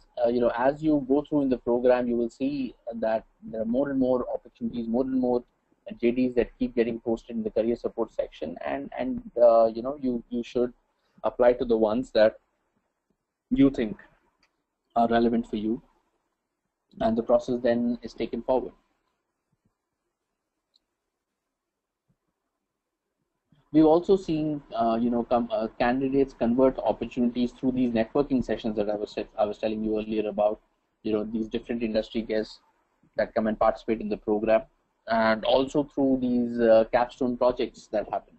as you go through in the program, you will see that there are more and more opportunities, more and more JDs that keep getting posted in the career support section, and you should apply to the ones that you think are relevant for you, and the process then is taken forward. We've also seen candidates convert opportunities through these networking sessions that I was telling you earlier about, these different industry guests that come and participate in the program, and also through these capstone projects that happen.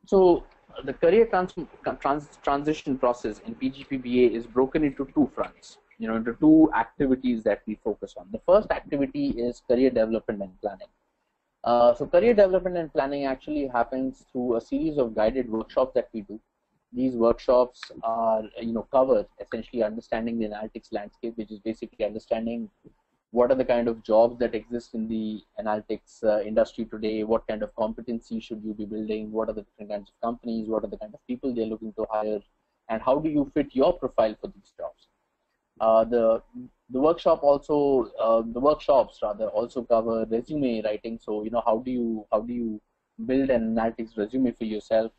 So the career transition process in PGPBA is broken into two fronts, into two activities that we focus on. The first activity is career development and planning. So career development and planning actually happens through a series of guided workshops that we do. These workshops are, cover essentially understanding the analytics landscape, which is basically understanding what are the kind of jobs that exist in the analytics industry today, what kind of competency should you be building, what are the different kinds of companies, what are the kind of people they're looking to hire, and how do you fit your profile for these jobs. The workshops also cover resume writing. So how do you build an analytics resume for yourself,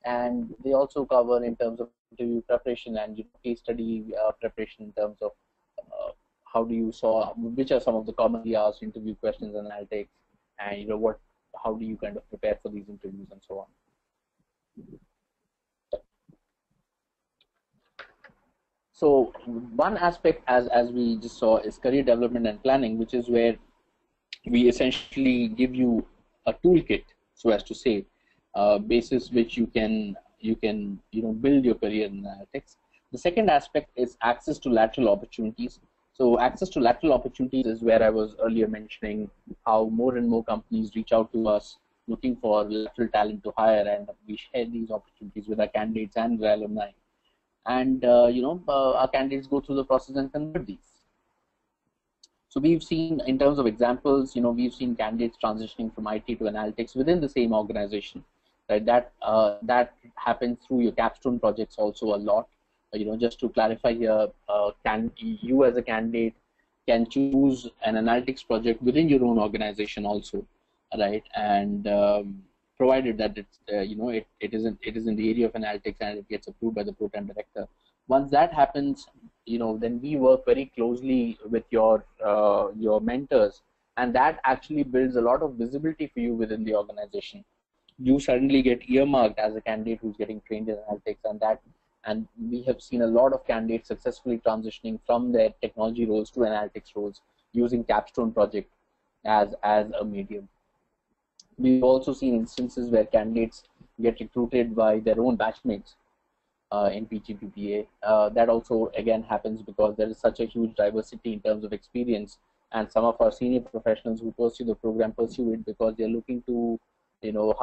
and they also cover in terms of interview preparation and case study preparation in terms of how do you which are some of the commonly asked interview questions in analytics, and how do you kind of prepare for these interviews and so on. So one aspect, as we just saw, is career development and planning, which is where we essentially give you a toolkit, so as to say, basis which you can build your career in analytics. The second aspect is access to lateral opportunities. So access to lateral opportunities is where I was earlier mentioning how more and more companies reach out to us looking for lateral talent to hire, and we share these opportunities with our candidates and their alumni. And our candidates go through the process and convert these. So we've seen, in terms of examples, we've seen candidates transitioning from IT to analytics within the same organization, right? That happens through your capstone projects also a lot. Just to clarify here, you as a candidate can choose an analytics project within your own organization also, right? And provided that it's it is in the area of analytics and it gets approved by the program director. Once that happens, then we work very closely with your mentors, and that actually builds a lot of visibility for you within the organization. You suddenly get earmarked as a candidate who's getting trained in analytics, and we have seen a lot of candidates successfully transitioning from their technology roles to analytics roles using Capstone Project as a medium. We've also seen instances where candidates get recruited by their own batchmates in PGPBA. That also again happens because there is such a huge diversity in terms of experience, and some of our senior professionals who pursue the program pursue it because they're looking to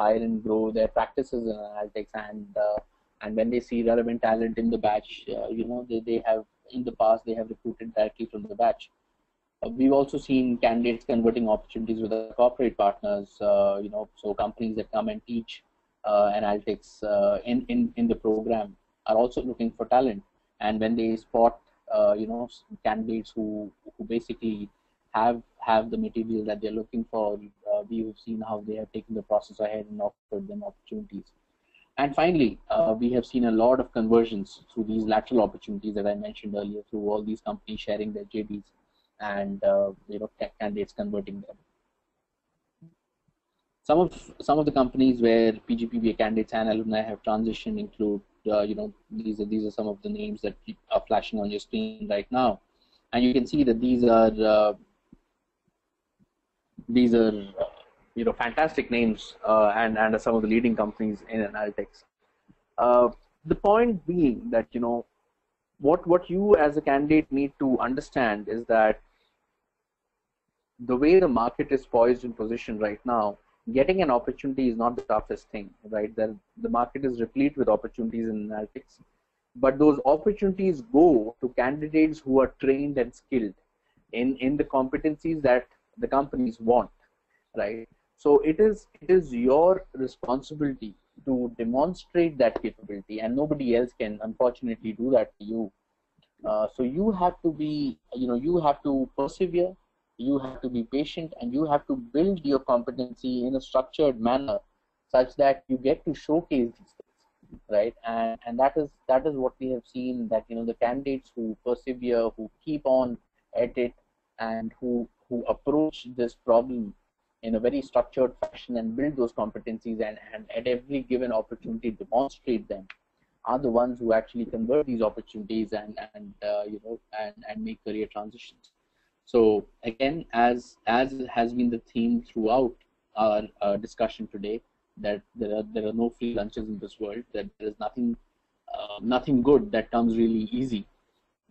hire and grow their practices in analytics, and when they see relevant talent in the batch, they have in the past they have recruited directly from the batch. We've also seen candidates converting opportunities with our corporate partners, so companies that come and teach analytics in the program are also looking for talent, and when they spot candidates who basically have the material that they're looking for, we have seen how they have taken the process ahead and offered them opportunities. And finally, we have seen a lot of conversions through these lateral opportunities that I mentioned earlier, through all these companies sharing their JDs and candidates converting them. Some of the companies where PGPBA candidates and alumni have transitioned include these are some of the names that are flashing on your screen right now, and you can see that these are fantastic names and are some of the leading companies in analytics. The point being that what you as a candidate need to understand is that the way the market is poised and positioned right now, getting an opportunity is not the toughest thing, right? The market is replete with opportunities in analytics, but those opportunities go to candidates who are trained and skilled in the competencies that the companies want, right? So it is your responsibility to demonstrate that capability, and nobody else can unfortunately do that to you. So you have to be, you have to persevere, you have to be patient, and you have to build your competency in a structured manner such that you get to showcase these things, right? And that is what we have seen, that the candidates who persevere, who keep on at it, and who approach this problem in a very structured fashion and build those competencies and at every given opportunity demonstrate them, are the ones who actually convert these opportunities and make career transitions. So again, as has been the theme throughout our discussion today, that there are no free lunches in this world, that there is nothing good that comes really easy.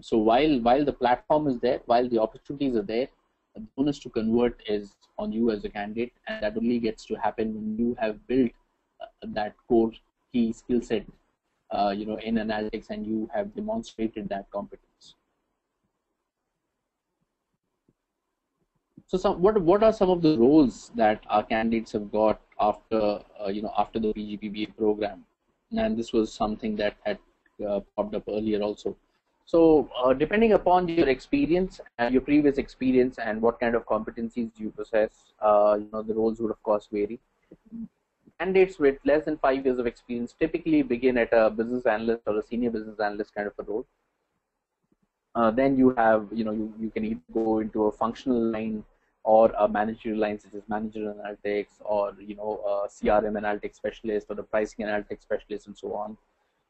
So while the platform is there, while the opportunities are there, the bonus to convert is on you as a candidate, and that only gets to happen when you have built that core key skill set in analytics, and you have demonstrated that competence. So what are some of the roles that our candidates have got after after the PGPBA program? And this was something that had popped up earlier also. So depending upon your experience and your previous experience and what kind of competencies you possess, the roles would of course vary. Candidates with less than 5 years of experience typically begin at a business analyst or a senior business analyst kind of a role. Then you have, you can either go into a functional line or a managerial line, such as managerial analytics, or CRM analytics specialist, or the pricing analytics specialist, and so on.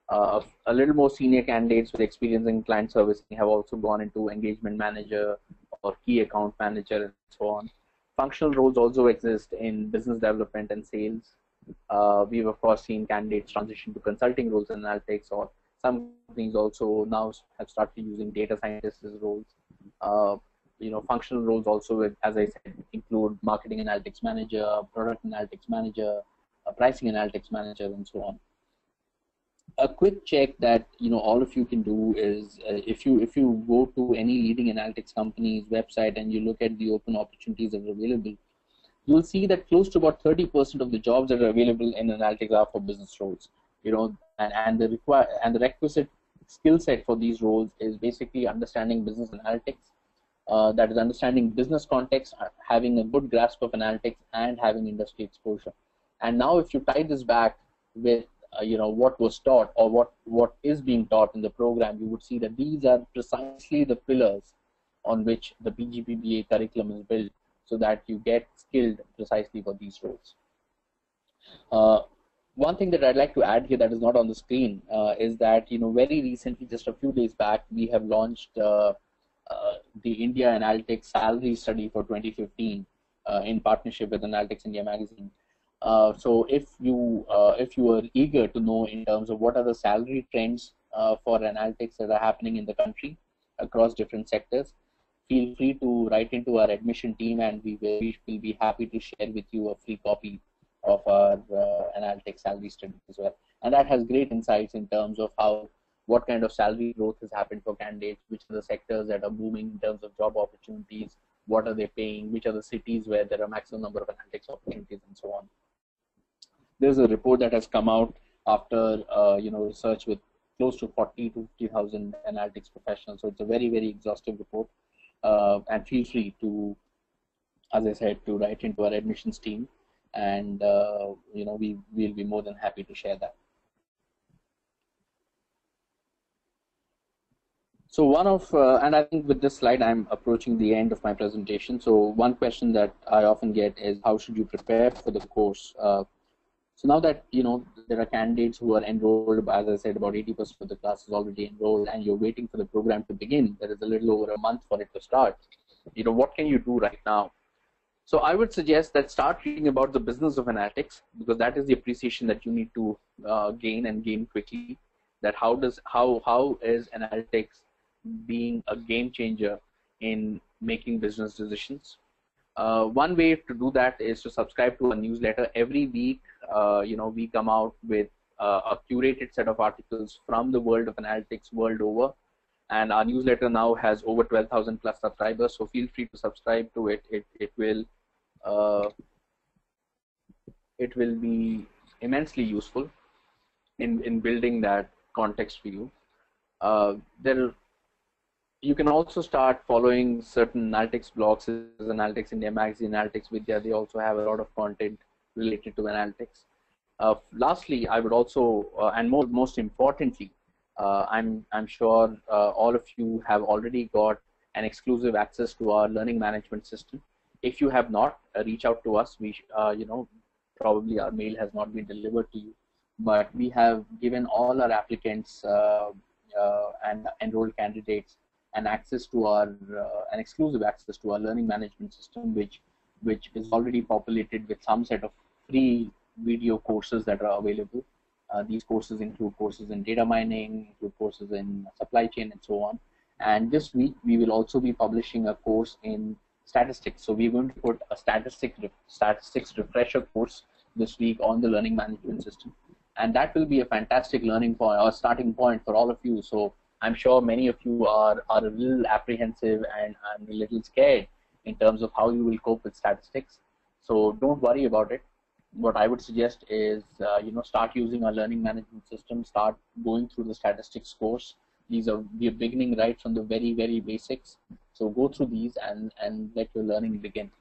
A little more senior candidates with experience in client servicing have also gone into engagement manager or key account manager, and so on. Functional roles also exist in business development and sales. We've of course seen candidates transition to consulting roles in analytics, or some companies also now have started using data scientists as roles. Functional roles also, as I said, include marketing analytics manager, product analytics manager, pricing analytics manager, and so on. A quick check that all of you can do is if you go to any leading analytics company's website and you look at the open opportunities that are available, you'll see that close to about 30% of the jobs that are available in analytics are for business roles. And the requisite skill set for these roles is basically understanding business analytics, that is understanding business context, having a good grasp of analytics, and having industry exposure. And now, if you tie this back with what was taught or what is being taught in the program, you would see that these are precisely the pillars on which the PGPBA curriculum is built, so that you get skilled precisely for these roles. One thing that I'd like to add here that is not on the screen is that very recently, just a few days back, we have launched the India Analytics Salary Study for 2015 in partnership with Analytics India magazine. So if you are eager to know in terms of what are the salary trends for analytics that are happening in the country across different sectors, feel free to write into our admission team, and we will be happy to share with you a free copy of our analytics salary study as well. And that has great insights in terms of what kind of salary growth has happened for candidates, which are the sectors that are booming in terms of job opportunities, what are they paying, which are the cities where there are maximum number of analytics opportunities, and so on. There's a report that has come out after research with close to 40 to 50,000 analytics professionals. So it's a very, very exhaustive report. And feel free to, as I said, to write into our admissions team, and we will be more than happy to share that. So and I think with this slide, I'm approaching the end of my presentation. So one question that I often get is, how should you prepare for the course? So now that there are candidates who are enrolled, as I said, about 80% of the class is already enrolled, and you're waiting for the program to begin. There is a little over a month for it to start. What can you do right now? So I would suggest that start reading about the business of analytics, because that is the appreciation that you need to gain quickly. That how is analytics being a game changer in making business decisions? One way to do that is to subscribe to a newsletter. Every week, we come out with a curated set of articles from the world of analytics world over, and our newsletter now has over 12,000 plus subscribers. So feel free to subscribe to it. It will be immensely useful in building that context for you. You can also start following certain analytics blogs, Analytics India magazine, Analytics Vidya. They also have a lot of content related to analytics. Lastly, I would also, and most importantly, I'm sure all of you have already got an exclusive access to our learning management system. If you have not, reach out to us. We, probably our mail has not been delivered to you, but we have given all our applicants and enrolled candidates an exclusive access to our learning management system, which is already populated with some set of free video courses that are available. These courses include courses in data mining, include courses in supply chain, and so on. And this week we will also be publishing a course in statistics. So we're going to put a statistics refresher course this week on the learning management system, and that will be a fantastic learning point or starting point for all of you. So I'm sure many of you are a little apprehensive and a little scared in terms of how you will cope with statistics. So don't worry about it. What I would suggest is, start using our learning management system, start going through the statistics course. We are beginning right from the very, very basics. So go through these and let your learning begin.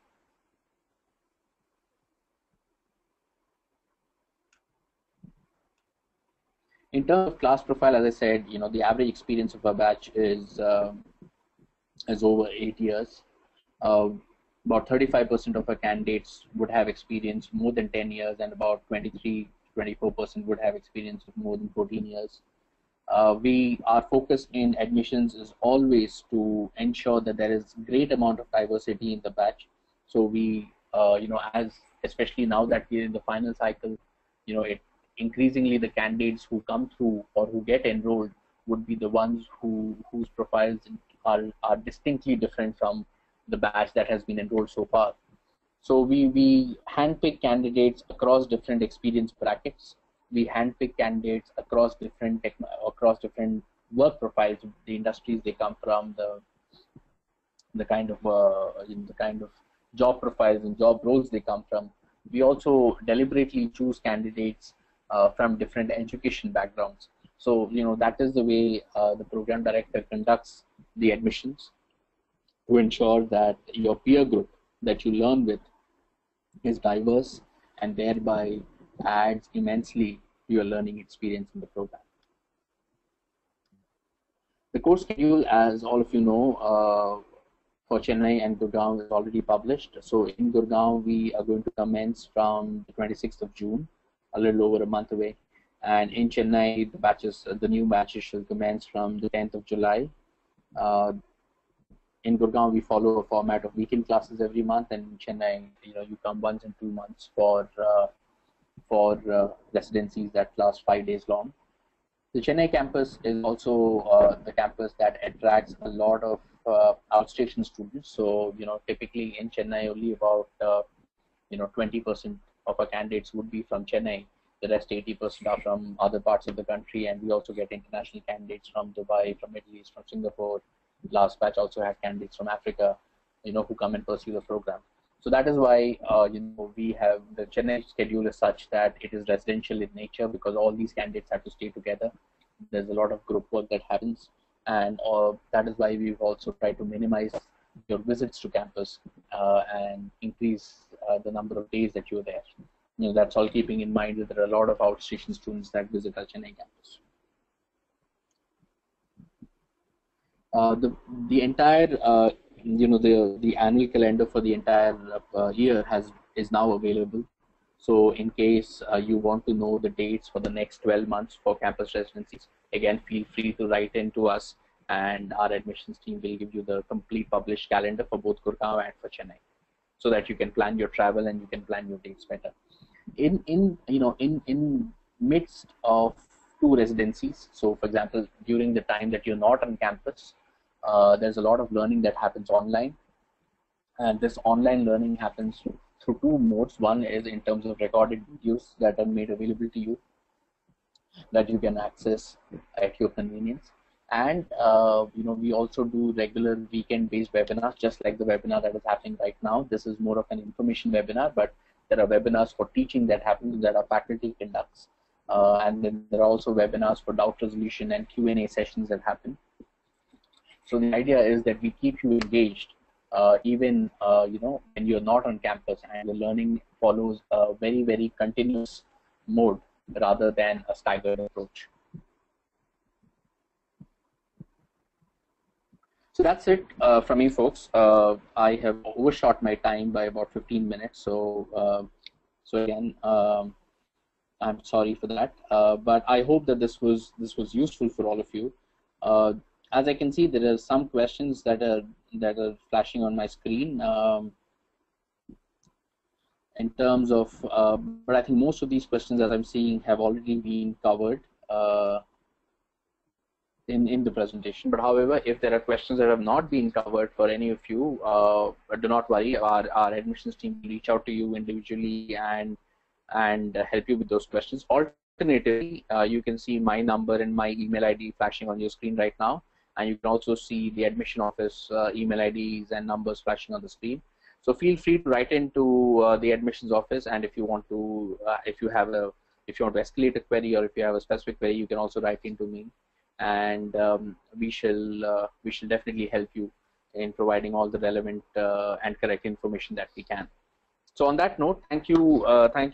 In terms of class profile, as I said, the average experience of our batch is over 8 years. About 35% of our candidates would have experience more than 10 years, and about 23-24% would have experience of more than 14 years. Our focus in admissions is always to ensure that there is great amount of diversity in the batch. So we, especially now that we're in the final cycle, increasingly the candidates who come through or who get enrolled would be the ones whose profiles are distinctly different from the batch that has been enrolled so far. So we handpick candidates across different experience brackets. We handpick candidates across different work profiles, the industries they come from, the kind of job profiles and job roles they come from. We also deliberately choose candidates from different education backgrounds. So that is the way the program director conducts the admissions. to ensure that your peer group that you learn with is diverse and thereby adds immensely to your learning experience in the program. The course schedule, as all of you know, for Chennai and Gurgaon is already published. So in Gurgaon, we are going to commence from the 26th of June, a little over a month away. And in Chennai, the new batches shall commence from the 10th of July. In Gurgaon, we follow a format of weekend classes every month, and in Chennai, you come once in 2 months for residencies that last 5 days long. The Chennai campus is also the campus that attracts a lot of outstation students. So, typically in Chennai, only about 20% of our candidates would be from Chennai. The rest 80% are from other parts of the country, and we also get international candidates from Dubai, from Middle East, from Singapore. Last batch also had candidates from Africa, who come and pursue the program. So that is why, we have the Chennai schedule is such that it is residential in nature, because all these candidates have to stay together. There's a lot of group work that happens, and that is why we've also tried to minimize your visits to campus and increase the number of days that you're there. That's all keeping in mind that there are a lot of outstation students that visit our Chennai campus. The entire the annual calendar for the entire year is now available. So in case you want to know the dates for the next 12 months for campus residencies, again, feel free to write in to us, and our admissions team will give you the complete published calendar for both Gurgaon and for Chennai, so that you can plan your travel and you can plan your dates better. In midst of two residencies, so for example, during the time that you're not on campus, there's a lot of learning that happens online, and this online learning happens through two modes. One is in terms of recorded videos that are made available to you that you can access at your convenience, and we also do regular weekend-based webinars, just like the webinar that is happening right now. This is more of an information webinar, but there are webinars for teaching that happens that our faculty conducts, and then there are also webinars for doubt resolution and Q&A sessions that happen. So the idea is that we keep you engaged even when you're not on campus, and the learning follows a very, very continuous mode rather than a staggered approach. So that's it from me, folks. I have overshot my time by about 15 minutes. So again, I'm sorry for that. But I hope that this was useful for all of you. As I can see, there are some questions that are flashing on my screen in terms of, but I think most of these questions, as I'm seeing, have already been covered in the presentation. But however, if there are questions that have not been covered for any of you, do not worry. Our admissions team will reach out to you individually and help you with those questions. Alternatively, you can see my number and my email ID flashing on your screen right now. And you can also see the admission office email IDs and numbers flashing on the screen. So feel free to write into the admissions office, and if you want to, if you want to escalate a query, or if you have a specific query, you can also write into me, and we shall definitely help you in providing all the relevant and correct information that we can. So on that note, thank you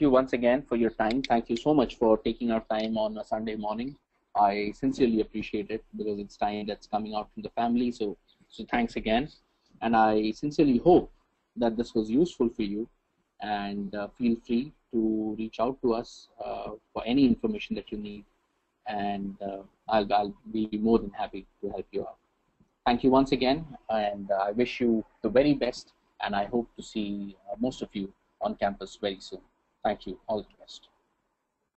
once again for your time. Thank you so much for taking our time on a Sunday morning. I sincerely appreciate it, because it's time that's coming out from the family. So thanks again, and I sincerely hope that this was useful for you. And feel free to reach out to us for any information that you need, and I'll be more than happy to help you out. Thank you once again, and I wish you the very best. And I hope to see most of you on campus very soon. Thank you. All the best.